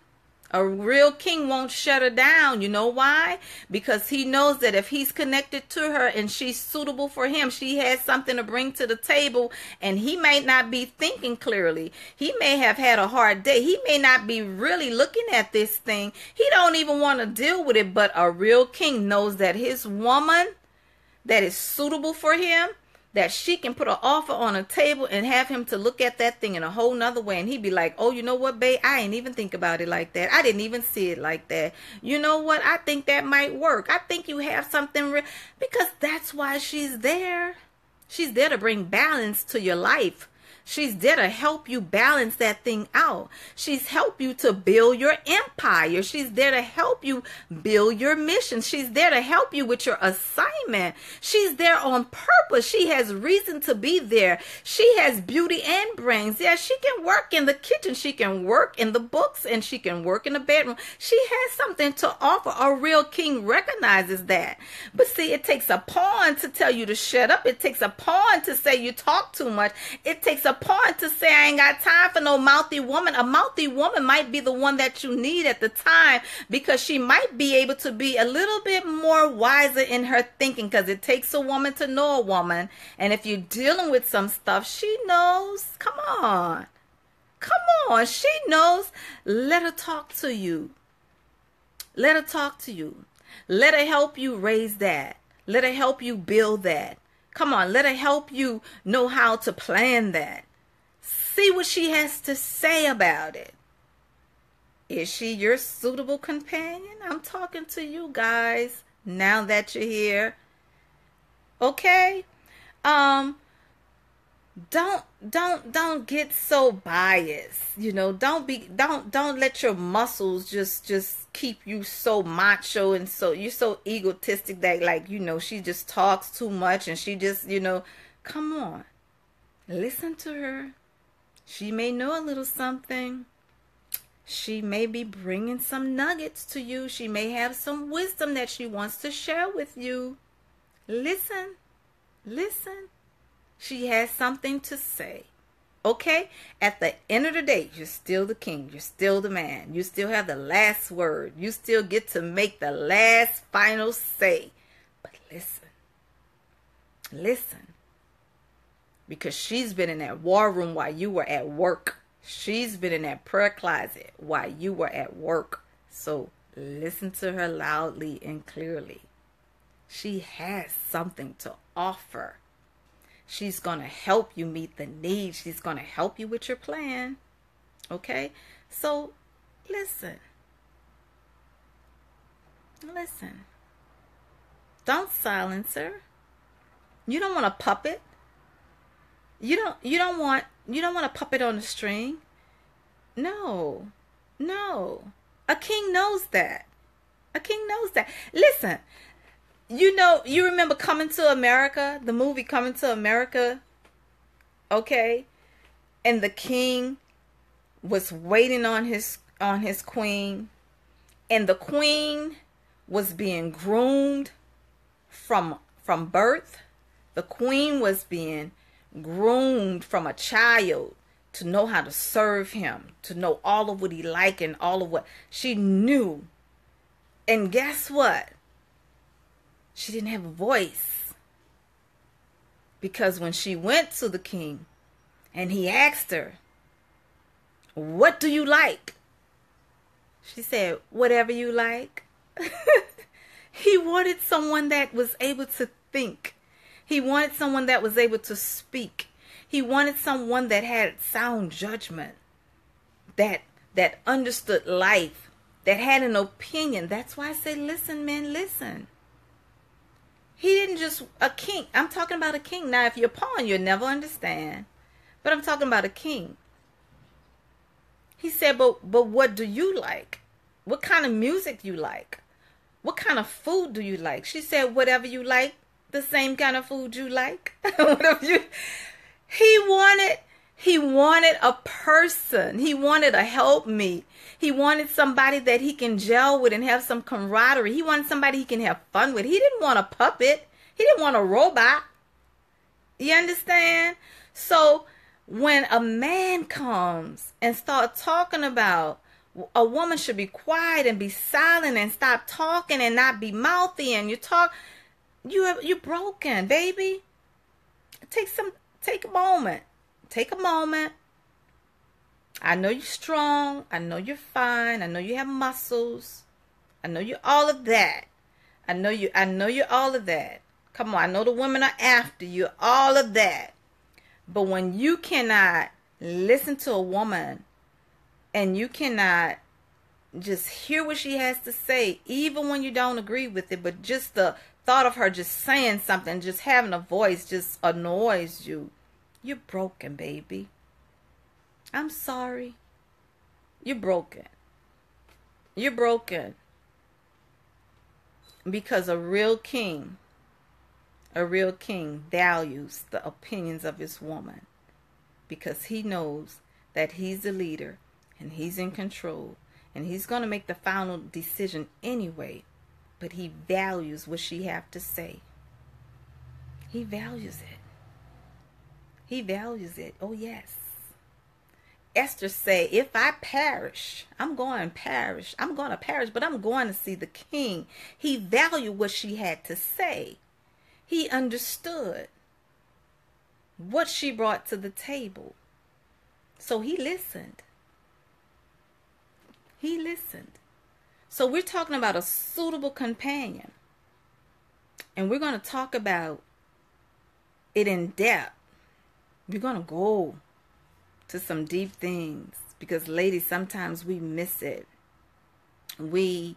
S1: A real king won't shut her down. You know why? Because he knows that if he's connected to her and she's suitable for him, she has something to bring to the table, and he may not be thinking clearly. He may have had a hard day. He may not be really looking at this thing. He don't even want to deal with it, but a real king knows that his woman that is suitable for him, that she can put an offer on a table and have him to look at that thing in a whole nother way. And he'd be like, oh, you know what, babe? I ain't even think about it like that. I didn't even see it like that. You know what? I think that might work. I think you have something real. Because that's why she's there. She's there to bring balance to your life. She's there to help you balance that thing out. She's help you to build your empire. She's there to help you build your mission. She's there to help you with your assignment. She's there on purpose. She has reason to be there. She has beauty and brains. Yeah, she can work in the kitchen. She can work in the books, and she can work in the bedroom. She has something to offer. A real king recognizes that. But see, it takes a pawn to tell you to shut up. It takes a pawn to say you talk too much. It takes a pawn to say I ain't got time for no mouthy woman. A mouthy woman might be the one that you need at the time, because she might be able to be a little bit more wiser in her thinking, because it takes a woman to know a woman. And if you're dealing with some stuff, she knows. Come on. She knows. Let her talk to you. Let her talk to you. Let her help you raise that. Let her help you build that. Come on, let her help you know how to plan that. See what she has to say about it. Is she your suitable companion? I'm talking to you guys now that you're here. Okay? Don't get so biased. Don't let your muscles just keep you so macho, and so you're so egotistic that she just talks too much, and she just come on, listen to her. She may know a little something. She may be bringing some nuggets to you. She may have some wisdom that she wants to share with you. Listen. She has something to say. Okay? At the end of the day, you're still the king. You're still the man. You still have the last word. You still get to make the last final say. But listen. Because she's been in that war room while you were at work. She's been in that prayer closet while you were at work. So listen to her loudly and clearly. She has something to offer. She's going to help you meet the need. She's going to help you with your plan. Okay? So, listen. Listen. Don't silence her. You don't want a puppet. You don't want a puppet on the string. No. No. A king knows that. A king knows that. Listen. You remember Coming to America, the movie Coming to America? Okay? And the king was waiting on his queen, and the queen was being groomed from birth. The queen was being groomed from a child to know how to serve him, to know all of what he liked and all of what she knew. And guess what? She didn't have a voice. Because when she went to the king and he asked her, "What do you like?" She said, "Whatever you like." He wanted someone that was able to think. He wanted someone that was able to speak. He wanted someone that had sound judgment, that understood life, that had an opinion. That's why I say, listen, men, listen. He didn't just, a king. I'm talking about a king. Now, if you're a pawn, you'll never understand. But I'm talking about a king. He said, but what do you like? What kind of music you like? What kind of food do you like? She said, whatever you like, the same kind of food you like. He wanted a person. He wanted a helpmeet. He wanted somebody that he can gel with and have some camaraderie. He wanted somebody he can have fun with. He didn't want a puppet. He didn't want a robot. You understand? So when a man comes and starts talking about a woman should be quiet and be silent and stop talking and not be mouthy, and you're broken, baby. Take a moment. Take a moment. I know you're strong. I know you're fine. I know you have muscles. I know you're all of that. I know you're all of that. Come on, I know the women are after you, all of that. But when you cannot listen to a woman and you cannot just hear what she has to say, even when you don't agree with it, but just the thought of her just saying something, just having a voice just annoys you, you're broken, baby. I'm sorry. You're broken. You're broken. Because a real king values the opinions of his woman, because he knows that he's the leader and he's in control and he's going to make the final decision anyway, but he values what she have to say. He values it. He values it. Oh, yes. Esther said, if I perish, I'm going to perish, but I'm going to see the king. He valued what she had to say. He understood what she brought to the table. So he listened. He listened. So we're talking about a suitable companion. And we're going to talk about it in depth. We're going to go to some deep things, because ladies, sometimes we miss it. And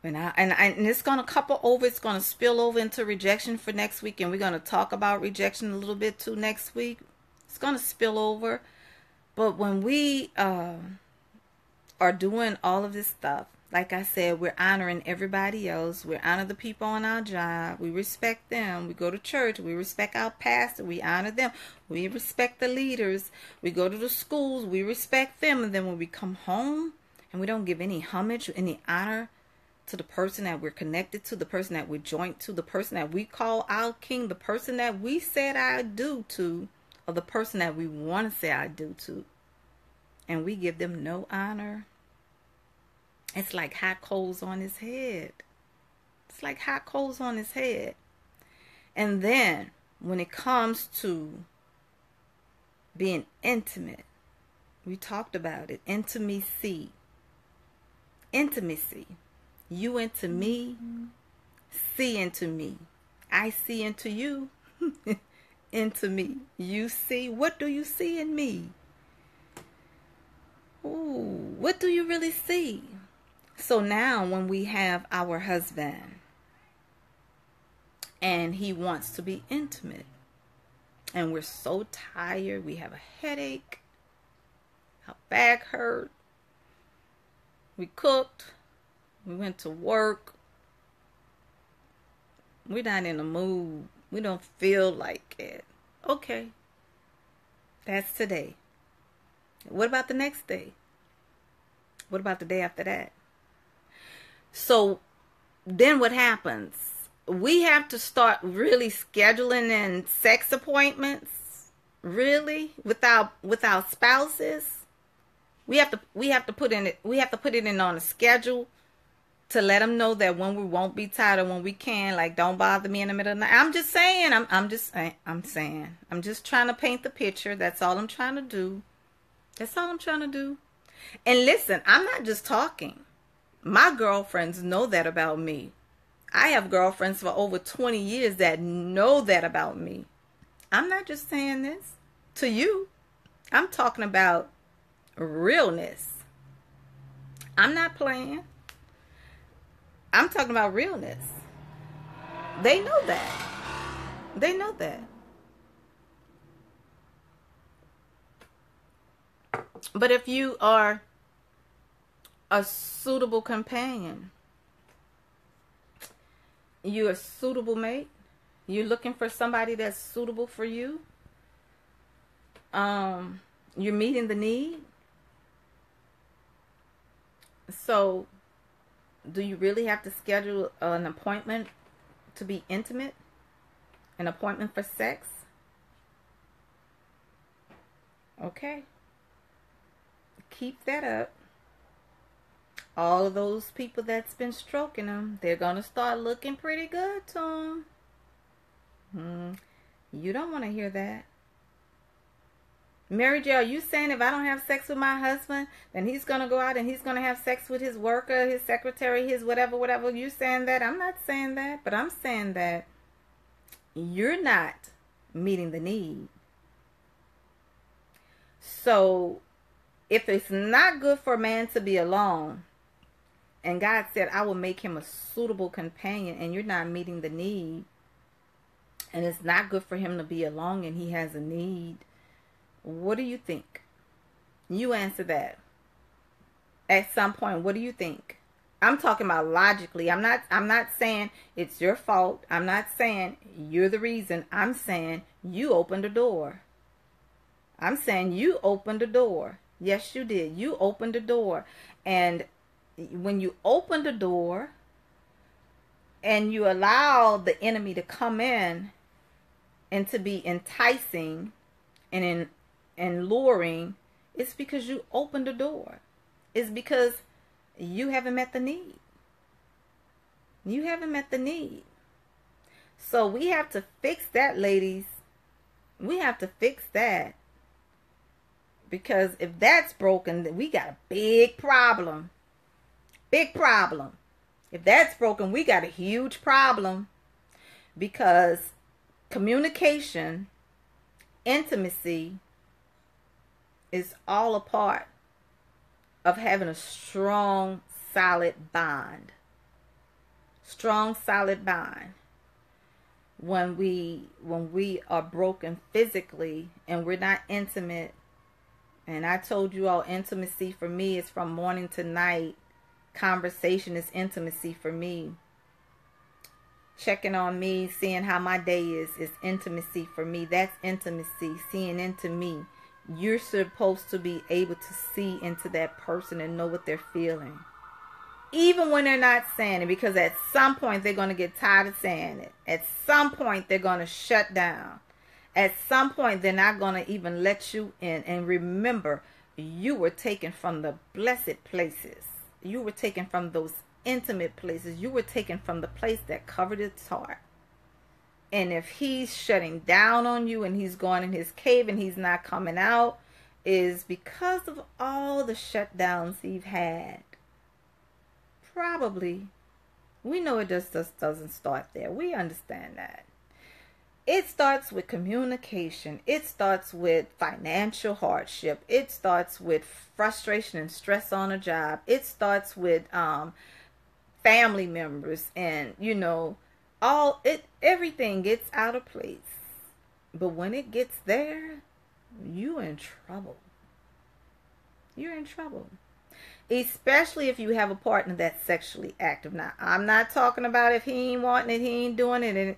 S1: it's going to couple over. It's going to spill over into rejection for next week, and we're going to talk about rejection a little bit too next week. It's going to spill over. But when we are doing all of this stuff, like I said, we're honoring everybody else. We honor the people on our job. We respect them. We go to church. We respect our pastor. We honor them. We respect the leaders. We go to the schools. We respect them. And then when we come home and we don't give any homage, any honor to the person that we're connected to, the person that we're joint to, the person that we call our king, the person that we said I do to, or the person that we want to say I do to, and we give them no honor, it's like hot coals on his head. It's like hot coals on his head. And then when it comes to being intimate, we talked about it. Intimacy. Intimacy. You into me, see into me. I see into you. into me. You see, what do you see in me? Ooh, what do you really see? So now when we have our husband and he wants to be intimate and we're so tired, we have a headache, our back hurt, we cooked, we went to work, we're not in the mood, we don't feel like it. Okay, that's today. What about the next day? What about the day after that? So then what happens? We have to start really scheduling in sex appointments, really, with our spouses. We have to put it in on a schedule to let them know that when we won't be tired or when we can, like, don't bother me in the middle of the night. I'm just saying, I'm just trying to paint the picture. That's all I'm trying to do. That's all I'm trying to do. And listen, I'm not just talking. My girlfriends know that about me. I have girlfriends for over 20 years that know that about me. I'm not just saying this to you. I'm talking about realness. I'm not playing. I'm talking about realness. They know that. They know that. But if you are a suitable companion, you're a suitable mate, you're looking for somebody that's suitable for you, you're meeting the need. So do you really have to schedule an appointment to be intimate? An appointment for sex? Okay. Keep that up. All of those people that's been stroking them, they're going to start looking pretty good to them. You don't want to hear that. Mary Jo, are you saying if I don't have sex with my husband, then he's going to go out and he's going to have sex with his worker, his secretary, his whatever? You saying that? I'm not saying that, but I'm saying that you're not meeting the need. So if it's not good for a man to be alone, and God said, I will make him a suitable companion, and you're not meeting the need, and it's not good for him to be alone and he has a need, what do you think? You answer that. At some point, what do you think? I'm talking about logically. I'm not saying it's your fault. I'm not saying you're the reason. I'm saying you opened the door. I'm saying you opened the door. Yes, you did. You opened the door. And when you open the door and you allow the enemy to come in and to be enticing and luring, it's because you opened the door. It's because you haven't met the need. You haven't met the need. So we have to fix that, ladies. We have to fix that. Because if that's broken, then we got a big problem. Big problem. If that's broken, we got a huge problem. Because communication, intimacy is all a part of having a strong, solid bond. Strong, solid bond. When we are broken physically and we're not intimate, and I told you all, intimacy for me is from morning to night. Conversation is intimacy for me. Checking on me, seeing how my day is intimacy for me. That's intimacy, seeing into me. You're supposed to be able to see into that person and know what they're feeling. Even when they're not saying it, because at some point they're going to get tired of saying it. At some point they're going to shut down. At some point they're not going to even let you in. And remember, you were taken from the blessed places. You were taken from those intimate places. You were taken from the place that covered its heart. And if he's shutting down on you and he's going in his cave and he's not coming out, is because of all the shutdowns he's had. Probably. We know it just doesn't start there. We understand that. It starts with communication. It starts with financial hardship. It starts with frustration and stress on a job. It starts with family members, and everything gets out of place. But when it gets there, you're in trouble. You're in trouble. Especially if you have a partner that's sexually active. Now, I'm not talking about if he ain't wanting it, he ain't doing it,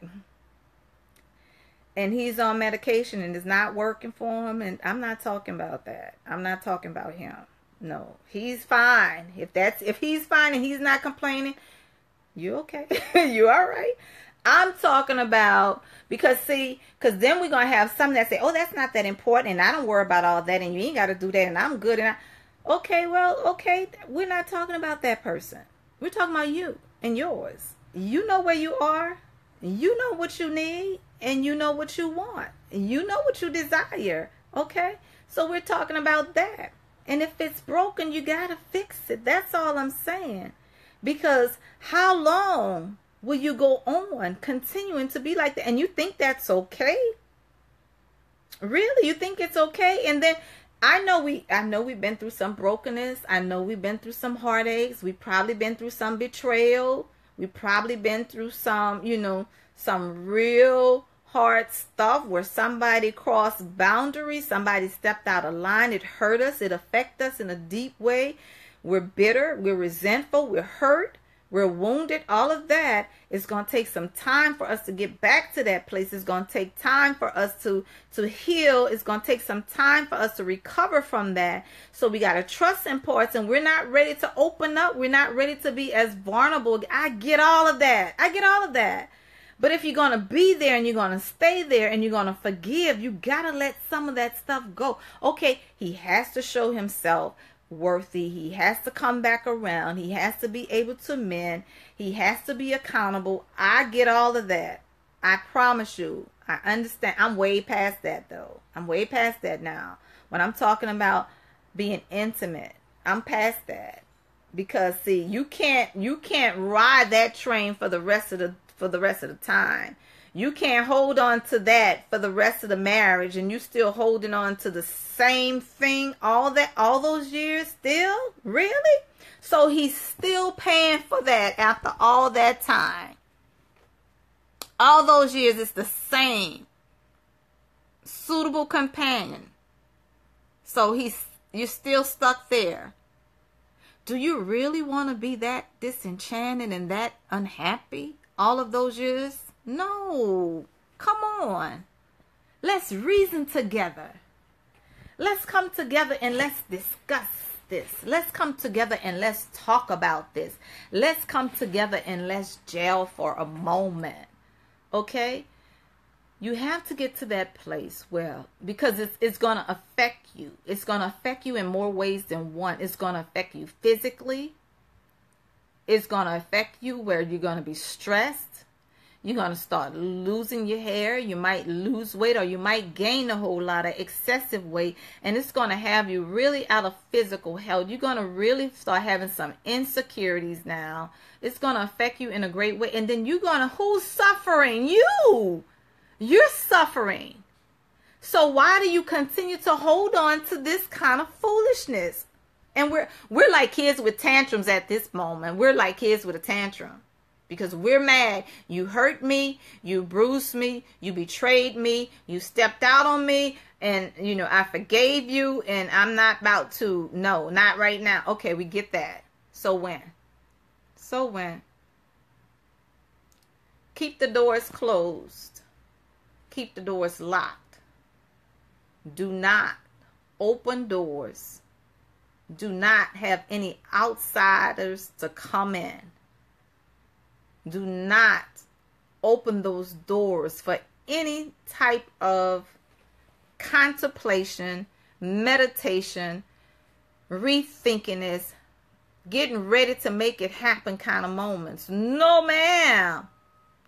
S1: and he's on medication and it's not working for him. And I'm not talking about that. I'm not talking about him. No, he's fine. If he's fine and he's not complaining, you okay. You all right. I'm talking about, because then we're going to have some that say, oh, that's not that important, and I don't worry about all that, and you ain't got to do that, and I'm good. Okay, we're not talking about that person. We're talking about you and yours. You know where you are. You know what you need, and you know what you want. You know what you desire. Okay? So we're talking about that. And if it's broken, you got to fix it. That's all I'm saying. Because how long will you go on continuing to be like that? And you think that's okay? Really? You think it's okay? And then I know we've been through some brokenness. I know we've been through some heartaches. We've probably been through some betrayal. We've probably been through some, some real hard stuff where somebody crossed boundaries. Somebody stepped out of line. It hurt us. It affected us in a deep way. We're bitter. We're resentful. We're hurt. We're wounded. All of that is going to take some time for us to get back to that place. It's going to take time for us to heal. It's going to take some time for us to recover from that. So we got to trust in parts, and we're not ready to open up. We're not ready to be as vulnerable. I get all of that. But if you're going to be there and you're going to stay there and you're going to forgive, you got to let some of that stuff go. Okay, he has to show himself worthy. He has to come back around. He has to be able to mend. He has to be accountable. I get all of that. I promise you. I understand. I'm way past that though. I'm way past that now. When I'm talking about being intimate, I'm past that. Because see, you can't ride that train for the rest of the time. You can't hold on to that for the rest of the marriage, and you still holding on to the same thing all those years still? Really? So he's still paying for that after all that time. All those years, it's the same suitable companion. So you're still stuck there. Do you really want to be that disenchanted and that unhappy all of those years? No. Come on. Let's reason together. Let's come together and let's discuss this. Let's come together and let's talk about this. Let's come together and let's gel for a moment. Okay? You have to get to that place where, because it's going to affect you. It's going to affect you in more ways than one. It's going to affect you physically. It's going to affect you where you're going to be stressed. You're going to start losing your hair. You might lose weight, or you might gain a whole lot of excessive weight. And it's going to have you really out of physical health. You're going to really start having some insecurities now. It's going to affect you in a great way. And then who's suffering? You. You're suffering. So why do you continue to hold on to this kind of foolishness? And we're like kids with tantrums at this moment. We're like kids with a tantrum. Because we're mad. You hurt me. You bruised me. You betrayed me. You stepped out on me. And, I forgave you. And I'm not about to. No, not right now. Okay, we get that. So when? Keep the doors closed. Keep the doors locked. Do not open doors. Do not have any outsiders to come in. Do not open those doors for any type of contemplation, meditation, rethinking this, getting ready to make it happen kind of moments. No, ma'am.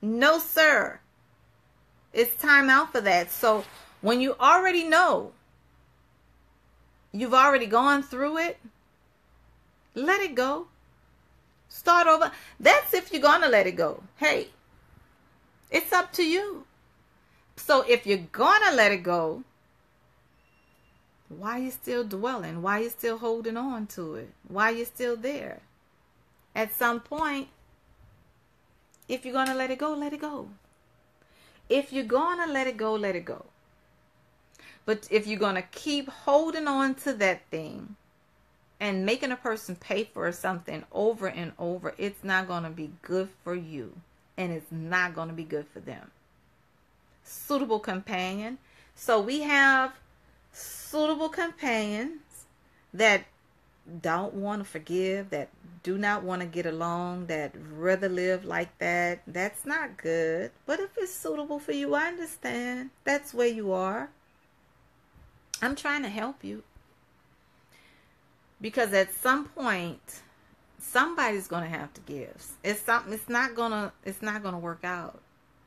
S1: No, sir. It's time out for that. So when you already know, you've already gone through it, let it go. Start over. That's if you're going to let it go. Hey, it's up to you. So if you're gonna let it go, why are you still dwelling? Why are you still holding on to it? Why are you still there? At some point, if you're gonna let it go, let it go. If you're gonna let it go, let it go. But if you're gonna keep holding on to that thing and making a person pay for something over and over, it's not gonna be good for you, and it's not gonna be good for them. Suitable companion. So we have suitable companions that don't want to forgive, that do not want to get along, that rather live like that. That's not good. But if it's suitable for you, I understand. That's where you are. I'm trying to help you. Because at some point, somebody's going to have to give. It's not going to work out.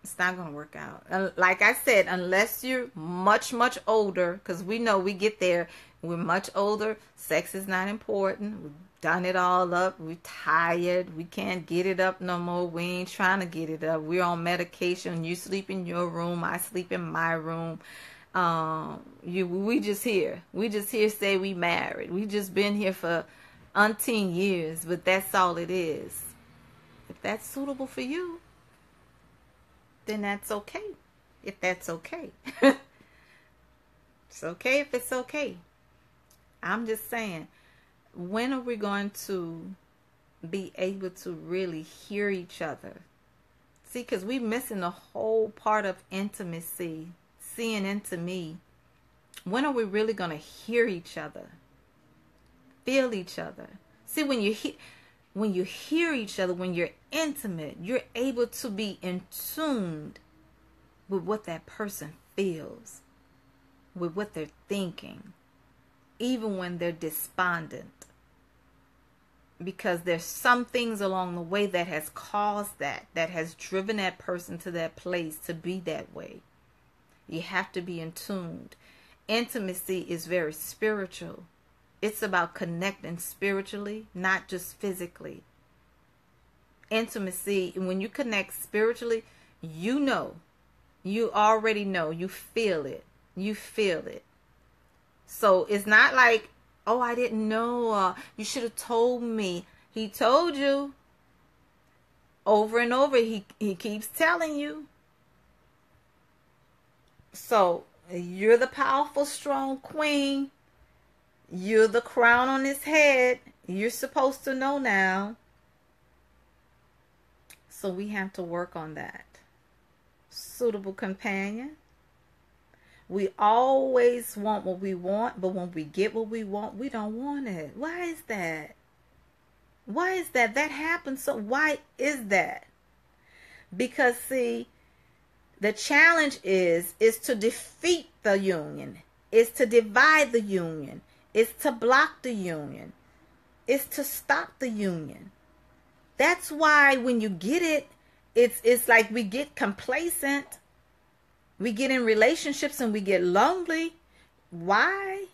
S1: It's not going to work out. Like I said, unless you're much, much older, because we know we get there. We're much older. Sex is not important. We've done it all up. We're tired. We can't get it up no more. We ain't trying to get it up. We're on medication. You sleep in your room. I sleep in my room. We just here. We just here say we married. We just been here for umpteen years, but that's all it is. If that's suitable for you, then that's okay. If that's okay. It's okay if it's okay. I'm just saying, when are we going to be able to really hear each other? See, because we're missing the whole part of intimacy, seeing into me. When are we really going to hear each other? Feel each other? See, when you hear each other, when you're intimate, you're able to be in tune with what that person feels, with what they're thinking, even when they're despondent. Because there's some things along the way that has caused that has driven that person to that place to be that way. You have to be in tune. Intimacy is very spiritual. It's about connecting spiritually, not just physically. Intimacy, when you connect spiritually, you already know, you feel it. You feel it. So it's not like, oh, I didn't know, you should have told me. He told you. Over and over, he keeps telling you. So you're the powerful, strong queen. You're the crown on his head. You're supposed to know now. So we have to work on that. Suitable companion. We always want what we want, but when we get what we want, we don't want it. Why is that? Why is that? That happens. So why is that? Because, see, the challenge is to defeat the union. Is to divide the union. Is to block the union. Is to stop the union. That's why when you get it, it's like we get complacent. We get in relationships and we get lonely. Why?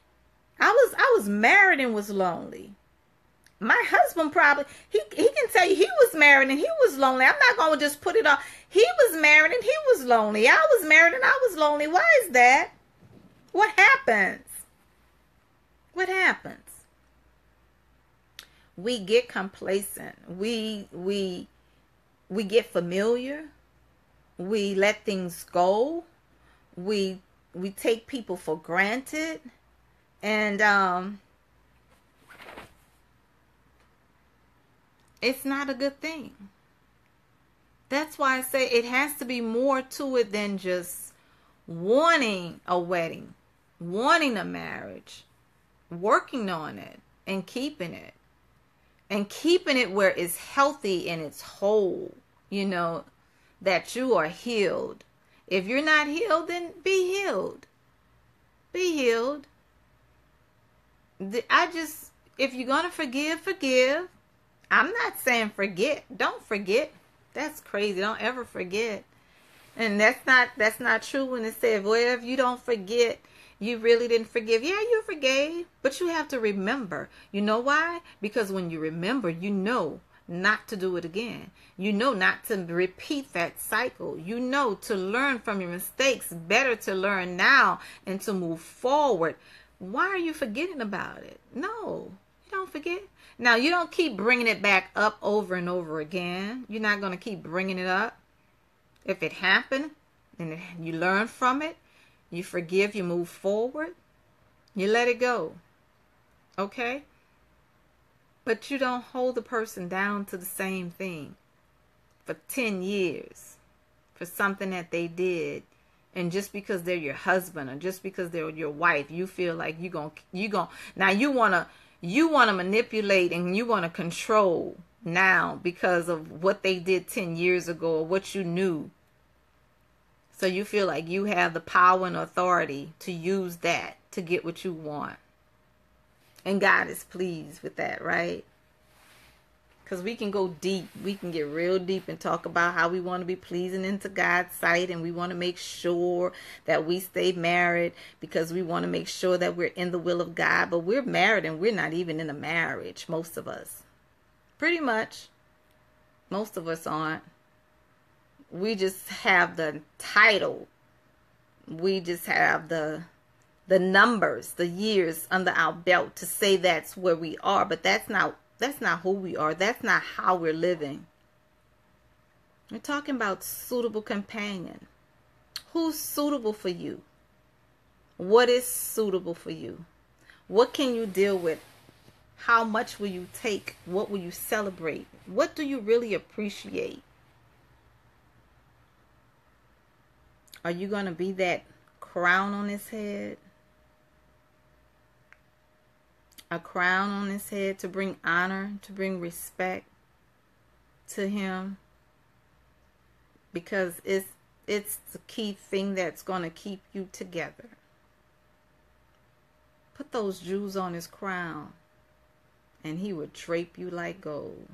S1: I was married and was lonely. My husband probably, he can tell you he was married and he was lonely. I'm not going to just put it off. He was married and he was lonely. I was married and I was lonely. Why is that? What happens? What happens? We get complacent. We get familiar. We let things go. We take people for granted. And it's not a good thing. That's why I say it has to be more to it than just wanting a wedding, wanting a marriage, working on it and keeping it. And keeping it where it's healthy and it's whole, that you are healed. If you're not healed, then be healed. Be healed. If you're going to forgive, forgive. I'm not saying forget. Don't forget. That's crazy. Don't ever forget. And that's not true when it says, well, if you don't forget, you really didn't forgive. Yeah, you forgave, but you have to remember. You know why? Because when you remember, you know not to do it again. You know not to repeat that cycle. You know to learn from your mistakes. Better to learn now and to move forward. Why are you forgetting about it? No, you don't forget. Now, you don't keep bringing it back up over and over again. You're not going to keep bringing it up. If it happened and you learn from it, you forgive, you move forward, you let it go. Okay? But you don't hold the person down to the same thing for 10 years for something that they did. And just because they're your husband or just because they're your wife, you feel like now you want to manipulate and you want to control now because of what they did 10 years ago or what you knew. So you feel like you have the power and authority to use that to get what you want. And God is pleased with that, right? Because we can go deep. We can get real deep and talk about how we want to be pleasing into God's sight. And we want to make sure that we stay married because we want to make sure that we're in the will of God. But we're married and we're not even in a marriage, most of us. Pretty much. Most of us aren't. We just have the title. We just have the numbers, the years under our belt to say that's where we are. But that's not who we are. That's not how we're living. We're talking about suitable companion. Who's suitable for you? What is suitable for you? What can you deal with? How much will you take? What will you celebrate? What do you really appreciate? Are you going to be that crown on his head? A crown on his head to bring honor, to bring respect to him? Because it's the key thing that's going to keep you together. Put those jewels on his crown and he would drape you like gold.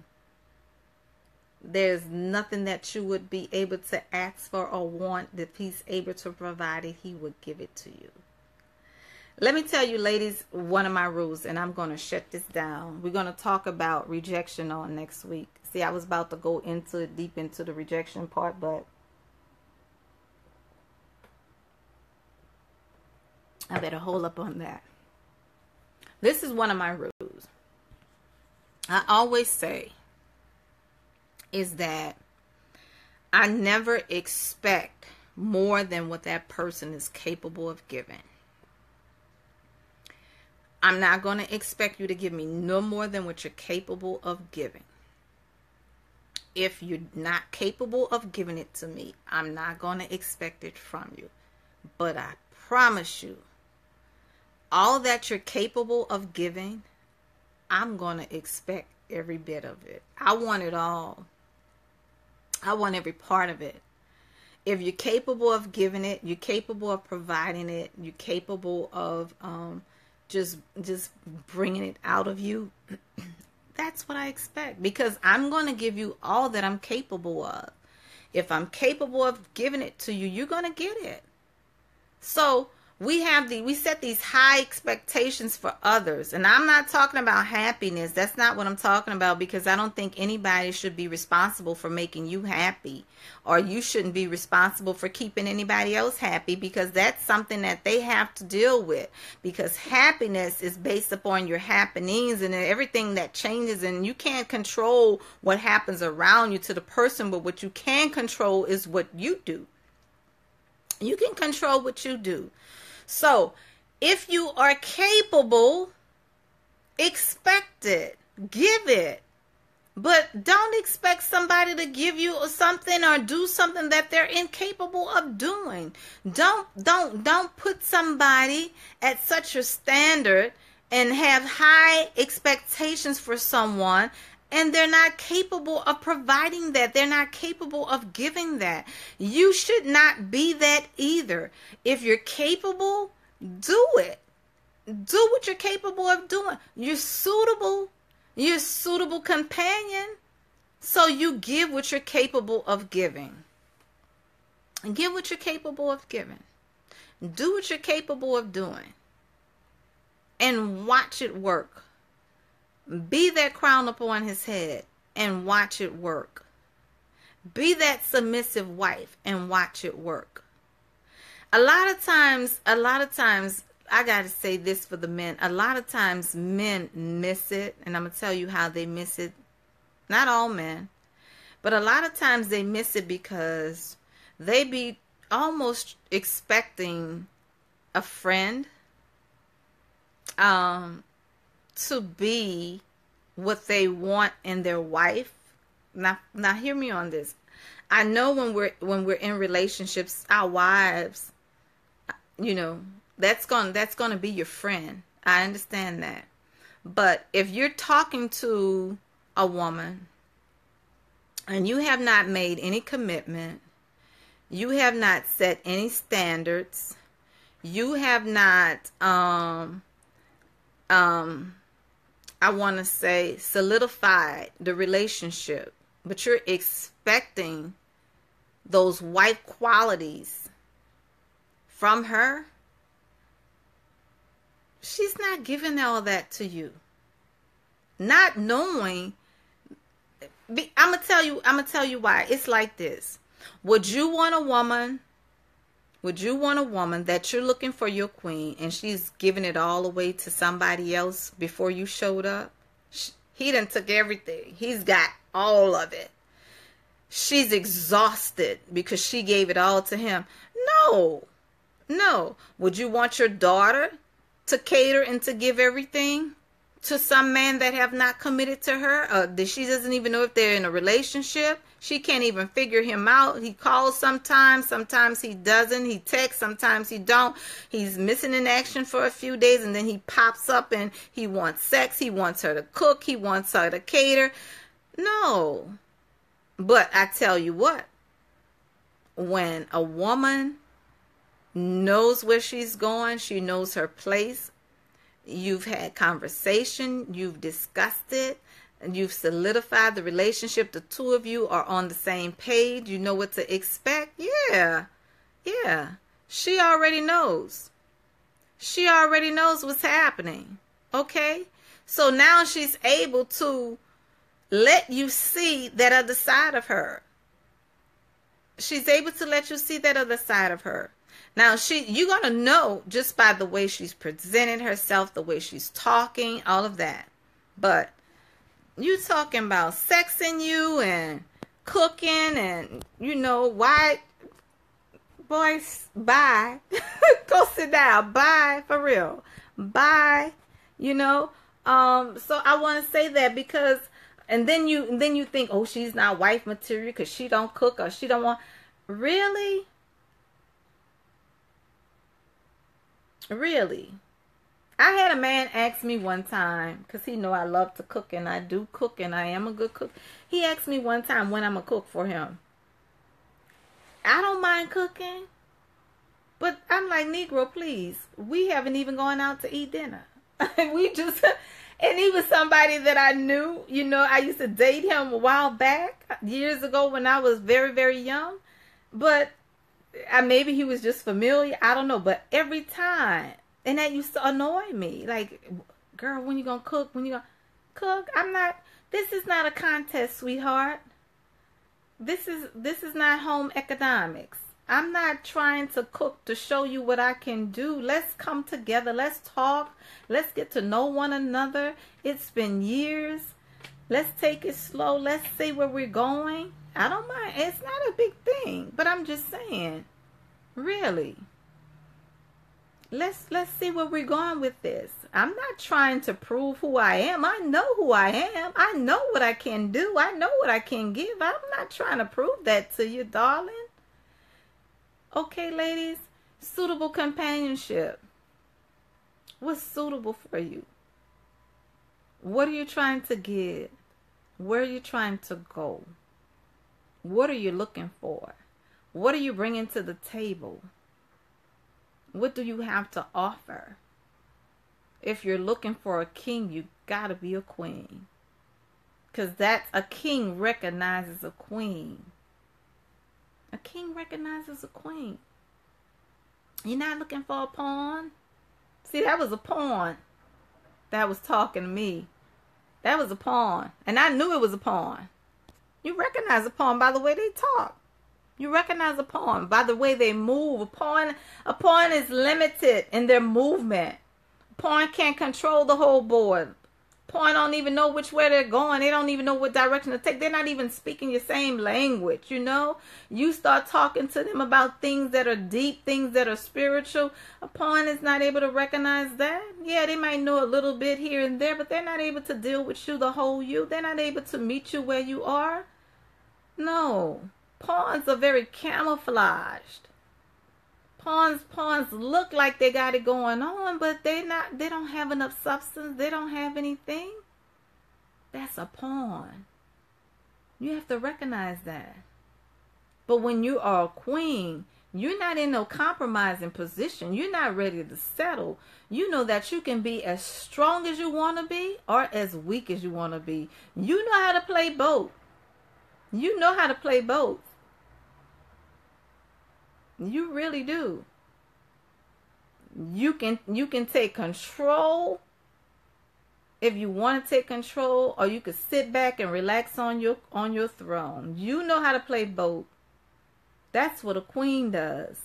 S1: There's nothing that you would be able to ask for or want that he's able to provide it. He would give it to you. Let me tell you, ladies, one of my rules, and I'm going to shut this down. We're going to talk about rejection on next week. See, I was about to go deep into the rejection part, but I better hold up on that. This is one of my rules. I always say is that I never expect more than what that person is capable of giving. I'm not going to expect you to give me no more than what you're capable of giving. If you're not capable of giving it to me, I'm not going to expect it from you. But I promise you, all that you're capable of giving, I'm going to expect every bit of it. I want it all. I want every part of it. If you're capable of giving it, you're capable of providing it, you're capable of just bringing it out of you, that's what I expect. Because I'm going to give you all that I'm capable of. If I'm capable of giving it to you, you're going to get it. So we set these high expectations for others. And I'm not talking about happiness. That's not what I'm talking about, because I don't think anybody should be responsible for making you happy, or you shouldn't be responsible for keeping anybody else happy, because that's something that they have to deal with, because happiness is based upon your happenings and everything that changes, and you can't control what happens around you to the person, but what you can control is what you do. You can control what you do. So, if you are capable, expect it. Give it. But don't expect somebody to give you something or do something that they're incapable of doing. Don't put somebody at such a standard and have high expectations for someone, and they're not capable of providing that. They're not capable of giving that. You should not be that either. If you're capable, do it. Do what you're capable of doing. You're suitable. You're a suitable companion. So you give what you're capable of giving. And give what you're capable of giving. Do what you're capable of doing. And watch it work. Be that crown upon his head and watch it work. Be that submissive wife and watch it work. A lot of times, I got to say this for the men. A lot of times men miss it, and I'm going to tell you how they miss it. Not all men, but a lot of times they miss it because they be almost expecting a friend to be what they want in their wife. Now hear me on this. I know when we're in relationships, our wives, you know, that's going to be your friend. I understand that. But if you're talking to a woman and you have not made any commitment, you have not set any standards, you have not I want to say solidified the relationship, but you're expecting those wife qualities from her, she's not giving all that to you. Not knowing, I'm gonna tell you why. It's like this. Would you want a woman that you're looking for your queen and she's giving it all away to somebody else before you showed up? He done took everything. He's got all of it. She's exhausted because she gave it all to him. No. Would you want your daughter to cater and to give everything to some man that have not committed to her? That she doesn't even know if they're in a relationship. She can't even figure him out. He calls sometimes he doesn't. He texts, sometimes he don't. He's missing in action for a few days, and then he pops up and he wants sex. He wants her to cook. He wants her to cater. No. But I tell you what, when a woman knows where she's going, she knows her place, you've had conversation, you've discussed it, and you've solidified the relationship, the two of you are on the same page, you know what to expect. Yeah. She already knows. She already knows what's happening. Okay? So now she's able to let you see that other side of her. She's able to let you see that other side of her. Now, you're going to know just by the way she's presenting herself, the way she's talking, all of that. But you talking about sexing you and cooking and, you know, why? Boys, bye. Go sit down. Bye, for real. Bye. You know? So I want to say that because, and then you think, oh, she's not wife material because she don't cook or she don't want. Really? Really? I had a man ask me one time, because he know I love to cook, and I do cook, and I am a good cook. He asked me one time when I'm going to cook for him. I don't mind cooking, but I'm like, Negro, please. We haven't even gone out to eat dinner. We just, and he was somebody that I knew. You know, I used to date him a while back, years ago when I was very, very young. But maybe he was just familiar. I don't know. But every time, and that used to annoy me. Like, girl, when you gonna cook? When you gonna cook? This is not a contest, sweetheart. This is not home economics. I'm not trying to cook to show you what I can do. Let's come together. Let's talk. Let's get to know one another. It's been years. Let's take it slow. Let's see where we're going. I don't mind. It's not a big thing, but I'm just saying, really. Let's see where we're going with this. I'm not trying to prove who I am. I know who I am. I know what I can do. I know what I can give. I'm not trying to prove that to you, darling. Okay, ladies, suitable companionship. What's suitable for you? What are you trying to give? Where are you trying to go? What are you looking for? What are you bringing to the table? What do you have to offer? If you're looking for a king, you gotta be a queen. Because that's a king recognizes a queen. A king recognizes a queen. You're not looking for a pawn. See, that was a pawn that was talking to me. That was a pawn. And I knew it was a pawn. You recognize a pawn by the way they talk. You recognize a pawn by the way they move. A pawn is limited in their movement. A pawn can't control the whole board. Pawn don't even know which way they're going. They don't even know what direction to take. They're not even speaking your same language, you know. You start talking to them about things that are deep, things that are spiritual. A pawn is not able to recognize that. Yeah, they might know a little bit here and there, but they're not able to deal with you, the whole you. They're not able to meet you where you are. No. Pawns are very camouflaged. Pawns look like they got it going on, but they don't have enough substance. They don't have anything. That's a pawn. You have to recognize that. But when you are a queen, you're not in no compromising position. You're not ready to settle. You know that you can be as strong as you want to be or as weak as you want to be. You know how to play both. You know how to play both. You really do. You can take control if you want to take control, or you can sit back and relax on your throne. You know how to play both. That's what a queen does.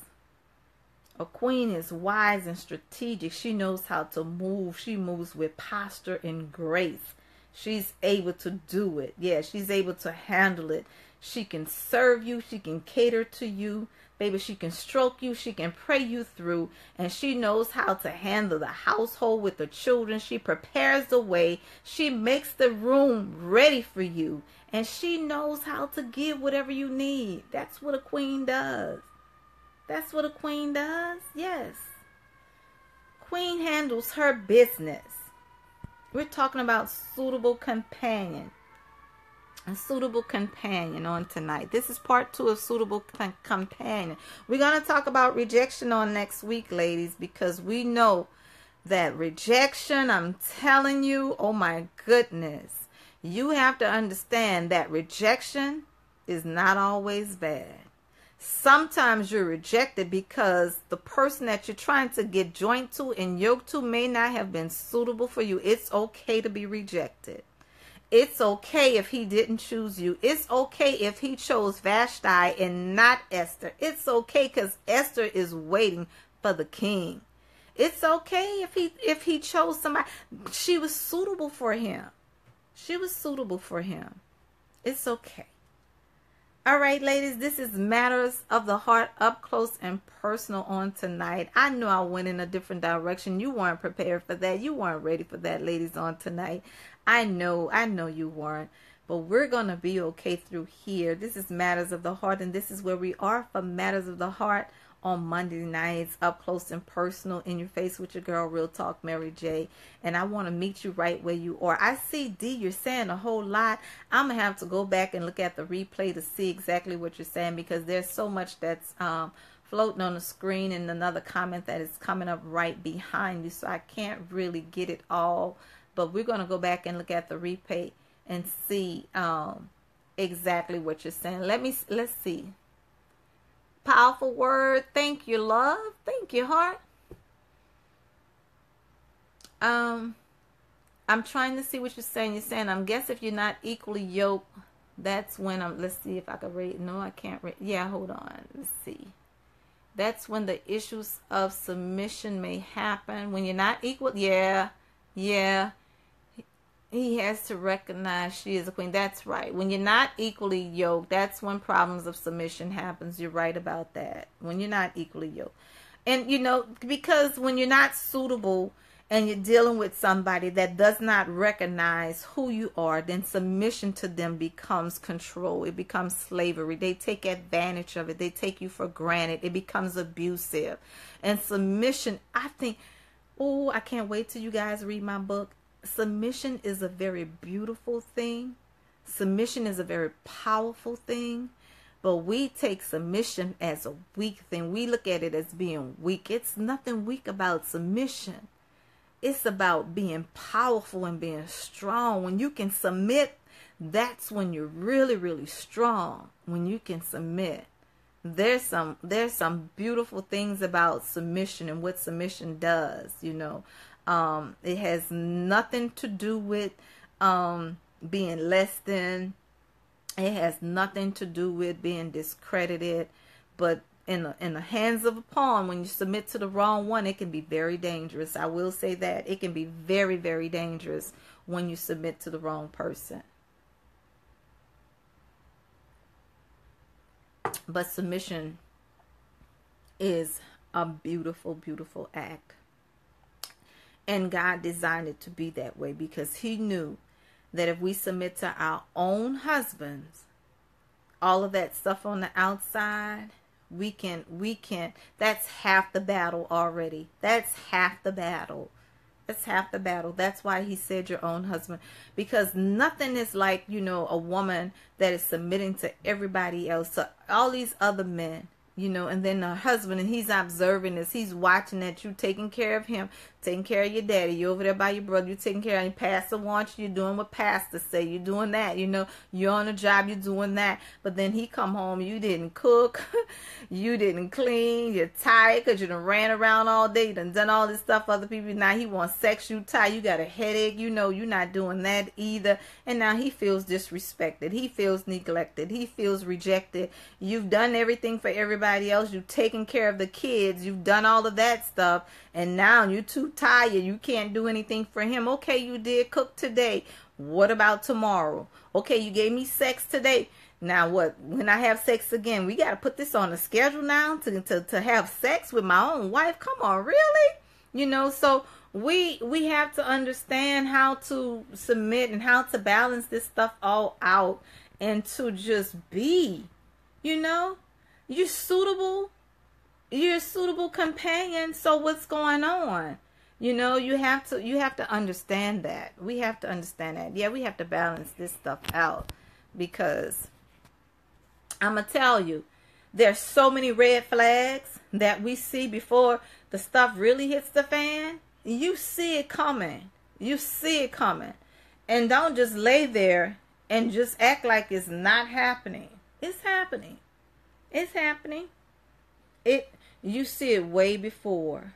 S1: A queen is wise and strategic. She knows how to move. She moves with posture and grace. She's able to do it. Yeah, she's able to handle it. She can serve you. She can cater to you. Baby, she can stroke you. She can pray you through. And she knows how to handle the household with the children. She prepares the way. She makes the room ready for you. And she knows how to give whatever you need. That's what a queen does. That's what a queen does. Yes. Queen handles her business. We're talking about suitable companion. A suitable companion on tonight. This is part 2 of suitable companion. We're going to talk about rejection on next week, ladies, because we know that rejection, I'm telling you, oh my goodness, you have to understand that rejection is not always bad. Sometimes you're rejected because the person that you're trying to get joined to and yoked to may not have been suitable for you. It's okay to be rejected. It's okay if he didn't choose you. It's okay if he chose Vashti and not Esther. It's okay because Esther is waiting for the king. It's okay if he chose somebody. She was suitable for him. She was suitable for him. It's okay. All right, ladies, this is Matters of the Heart up close and personal on tonight. I knew I went in a different direction. You weren't prepared for that. You weren't ready for that, ladies, on tonight. I know you weren't. But we're going to be okay through here. This is Matters of the Heart, and this is where we are for Matters of the Heart on Monday nights, up close and personal, in your face with your girl, Real Talk Mary J. And I want to meet you right where you are. I see, D, you're saying a whole lot. I'm going to have to go back and look at the replay to see exactly what you're saying, because there's so much that's floating on the screen and another comment that is coming up right behind you. So I can't really get it all. But we're going to go back and look at the replay and see exactly what you're saying. Let's see. Powerful word. Thank you, love. Thank you, heart. I'm trying to see what you're saying. You're saying, I guess if you're not equally yoked, that's when let's see if I can read. No, I can't read. Yeah, hold on. Let's see. That's when the issues of submission may happen. When you're not equal. Yeah. He has to recognize she is a queen. That's right. When you're not equally yoked, that's when problems of submission happens. You're right about that. When you're not equally yoked. And, because when you're not suitable and you're dealing with somebody that does not recognize who you are, then submission to them becomes control. It becomes slavery. They take advantage of it. They take you for granted. It becomes abusive. And submission, I think, I can't wait till you guys read my book. Submission is a very beautiful thing. Submission is a very powerful thing. But we take submission as a weak thing. We look at it as being weak. It's nothing weak about submission. It's about being powerful and being strong. When you can submit, that's when you're really, really strong. When you can submit. There's some beautiful things about submission and what submission does, It has nothing to do with being less than. It has nothing to do with being discredited. But in the hands of a pawn, when you submit to the wrong one, it can be very dangerous. I will say that. It can be very, very dangerous when you submit to the wrong person. But submission is a beautiful, beautiful act. And God designed it to be that way because he knew that if we submit to our own husbands, all of that stuff on the outside, we can, that's half the battle already. That's half the battle. That's half the battle. That's why he said your own husband. Because nothing is like, a woman that is submitting to everybody else, to all these other men. And then the husband, and he's observing this. He's watching that you taking care of him, taking care of your daddy. You over there by your brother. You taking care of your pastor wants you. You're doing what pastor say. You're doing that. You're on a job. You're doing that. But then he come home. You didn't cook. You didn't clean. You're tired because you done ran around all day. You done all this stuff for other people. Now he wants sex. You tired. You got a headache. You're not doing that either. And now he feels disrespected. He feels neglected. He feels rejected. You've done everything for everybody else. You've taken care of the kids. You've done all of that stuff. And now you're too tired. You can't do anything for him. Okay, you did cook today. What about tomorrow? Okay, you gave me sex today. Now what? When I have sex again, we got to put this on the schedule now to have sex with my own wife. Come on, really? So we have to understand how to submit and how to balance this stuff all out and to just be, you're suitable. You're a suitable companion. So what's going on? You have to understand that. We have to understand that. Yeah, we have to balance this stuff out because I'm going to tell you, there's so many red flags that we see before the stuff really hits the fan. You see it coming. You see it coming. And don't just lay there and just act like it's not happening. It's happening. It's happening. You see it way before.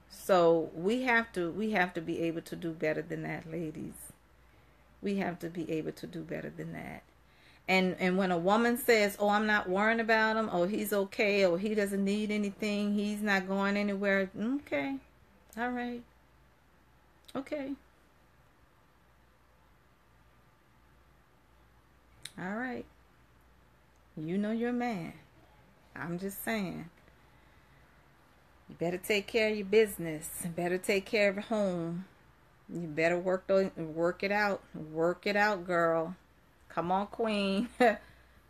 S1: So we have to be able to do better than that, ladies. We have to be able to do better than that. And when a woman says, "Oh, I'm not worrying about him," or "He's okay," or "He doesn't need anything," "He's not going anywhere," okay, all right, okay, all right. You're a man. I'm just saying. You better take care of your business. You better take care of your home. You better work it out. Work it out, girl. Come on, queen.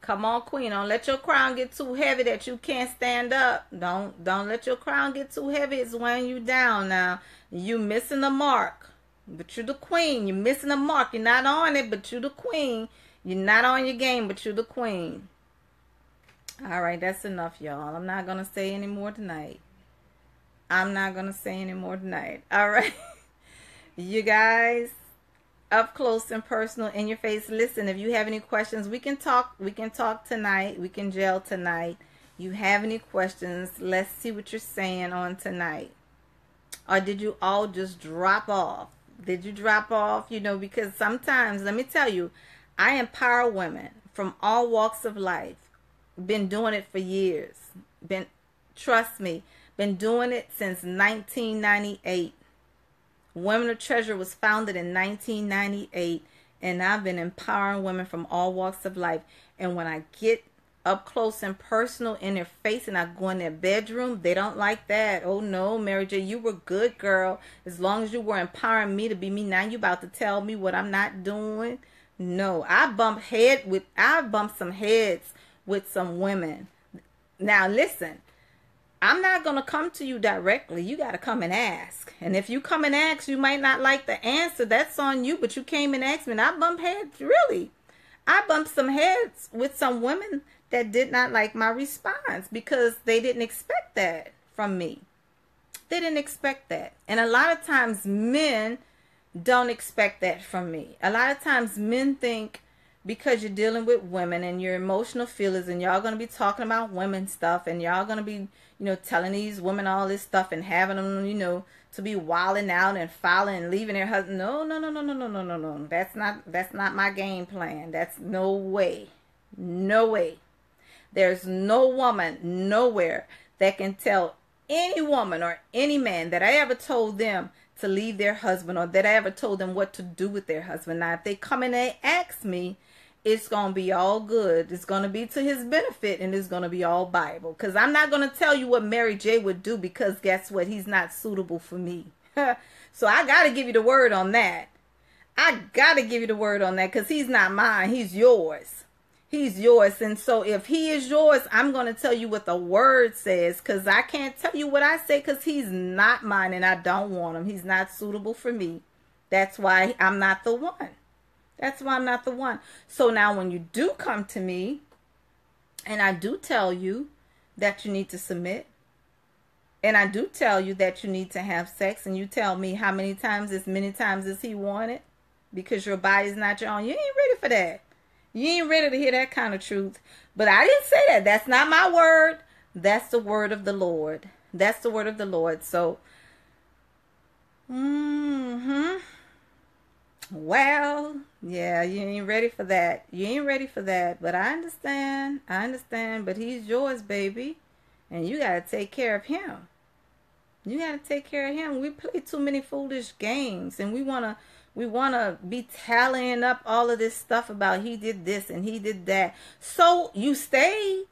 S1: Come on, queen. Don't let your crown get too heavy that you can't stand up. Don't let your crown get too heavy. It's weighing you down now. You missing the mark. But you're the queen. You're missing the mark. You're not on it, but you're the queen. You're not on your game, but you're the queen. All right, that's enough, y'all. I'm not going to say any more tonight. I'm not going to say any more tonight. All right. You guys, up close and personal, in your face. Listen, if you have any questions, we can talk. We can talk tonight. We can gel tonight. You have any questions, let's see what you're saying on tonight. Or did you all just drop off? Did you drop off? Because sometimes, let me tell you, I empower women from all walks of life. Been doing it for years. Trust me, been doing it since 1998. Women of Treasure was founded in 1998, and I've been empowering women from all walks of life. And when I get up close and personal in their face and I go in their bedroom, they don't like that. "Oh no, Mary J, you were good, girl. As long as you were empowering me to be me, now you about to tell me what I'm not doing." No, I bumped some heads with some women. Now listen, I'm not going to come to you directly. You got to come and ask. And if you come and ask, you might not like the answer. That's on you, but you came and asked me. And I bumped heads, really. I bumped some heads with some women that did not like my response because they didn't expect that from me. They didn't expect that. And a lot of times men don't expect that from me. A lot of times men think because you're dealing with women and your emotional feelings and y'all going to be talking about women stuff and y'all going to be, telling these women all this stuff and having them, to be wilding out and filing and leaving their husband. No, no, no, no, no, no, no, no, no. That's not my game plan. That's no way. No way. There's no woman nowhere that can tell any woman or any man that I ever told them to leave their husband, or that I ever told them what to do with their husband. Now, if they come and they ask me, it's going to be all good. It's going to be to his benefit, and it's going to be all Bible. Because I'm not going to tell you what Mary J. would do, because guess what? He's not suitable for me. So I got to give you the word on that. I got to give you the word on that, because he's not mine. He's yours. He's yours. And so if he is yours, I'm going to tell you what the word says, because I can't tell you what I say, because he's not mine and I don't want him. He's not suitable for me. That's why I'm not the one. That's why I'm not the one. So now when you do come to me and I do tell you that you need to submit, and I do tell you that you need to have sex, and you tell me how many times, as many times as he wanted, because your body's not your own, you ain't ready for that. You ain't ready to hear that kind of truth. But I didn't say that. That's not my word. That's the word of the Lord. That's the word of the Lord. So, well, yeah, you ain't ready for that. You ain't ready for that. But I understand. I understand. But he's yours, baby. And you got to take care of him. You got to take care of him. We play too many foolish games. And we want to be tallying up all of this stuff about he did this and he did that. So you stayed.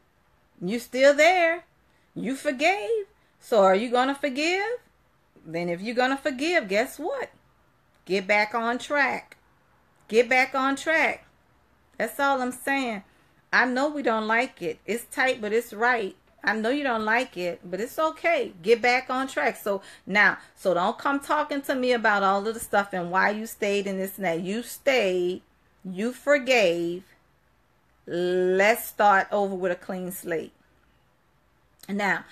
S1: You still there. You forgave. So are you going to forgive? Then if you're going to forgive, guess what? Get back on track. Get back on track. That's all I'm saying. I know we don't like it. It's tight, but it's right. I know you don't like it, but it's okay. Get back on track. So now, so don't come talking to me about all of the stuff and why you stayed in this and that. You stayed. You forgave. Let's start over with a clean slate. Now,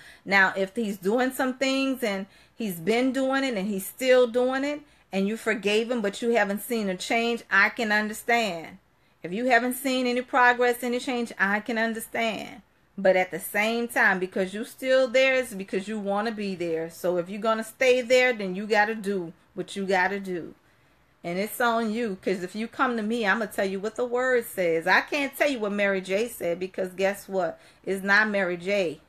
S1: if he's doing some things and he's been doing it and he's still doing it, and you forgave him, but you haven't seen a change, I can understand. If you haven't seen any progress, any change, I can understand. But at the same time, because you're still there, it's because you want to be there. So if you're going to stay there, then you got to do what you got to do. And it's on you. Because if you come to me, I'm going to tell you what the word says. I can't tell you what Mary J. said, because guess what? It's not Mary J.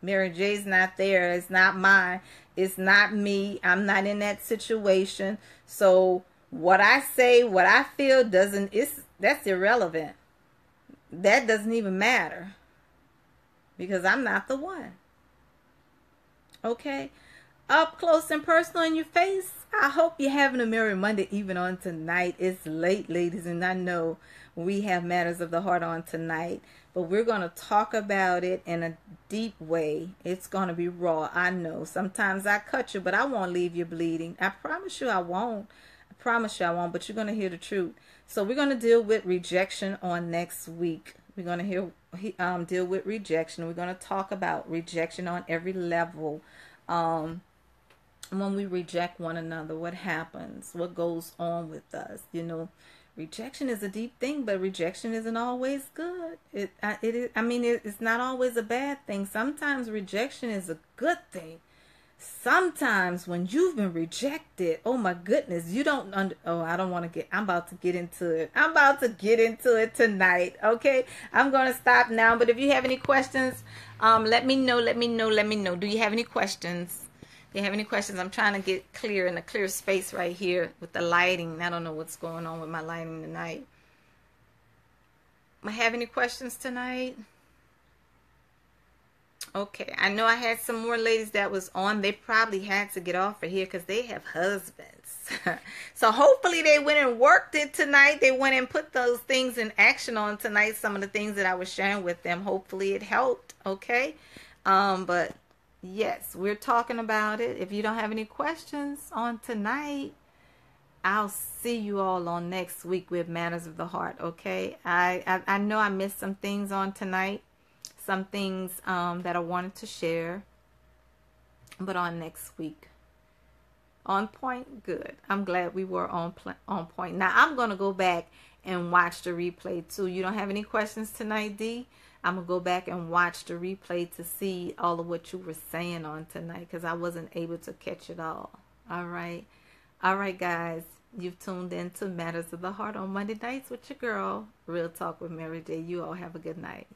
S1: Mary J's not there. It's not mine. It's not me. I'm not in that situation. So what I say, what I feel that's irrelevant. That doesn't even matter. Because I'm not the one. Okay? Up close and personal in your face. I hope you're having a Merry Monday even on tonight. It's late, ladies, and I know we have matters of the heart on tonight. But we're going to talk about it in a deep way. It's going to be raw. I know. Sometimes I cut you, but I won't leave you bleeding. I promise you I won't. I promise you I won't, but you're going to hear the truth. So we're going to deal with rejection on next week. We're going to deal with rejection. We're going to talk about rejection on every level. When we reject one another, what happens? What goes on with us? You know, rejection is a deep thing, but rejection isn't always good. It's not always a bad thing. Sometimes rejection is a good thing. Sometimes when you've been rejected, oh my goodness, you don't I'm about to get into it. I'm about to get into it tonight. Okay. I'm going to stop now. But if you have any questions, let me know. Do you have any questions? Do you have any questions? I'm trying to get clear in a clear space right here with the lighting. I don't know what's going on with my lighting tonight. I have any questions tonight? Okay, I know I had some more ladies that was on. They probably had to get off of here because they have husbands. So hopefully they went and worked it tonight. They went and put those things in action on tonight. Some of the things that I was sharing with them. Hopefully it helped. Okay. But yes, we're talking about it. If you don't have any questions on tonight, I'll see you all on next week with Matters of the Heart. Okay. I know I missed some things on tonight. Some things that I wanted to share, but on next week. On point, good. I'm glad we were on point. Now I'm gonna go back and watch the replay too. You don't have any questions tonight, D? I'm gonna go back and watch the replay to see all of what you were saying on tonight, because I wasn't able to catch it all. All right. All right, guys. You've tuned in to Matters of the Heart on Monday nights with your girl, Real Talk with Mary J. You all have a good night.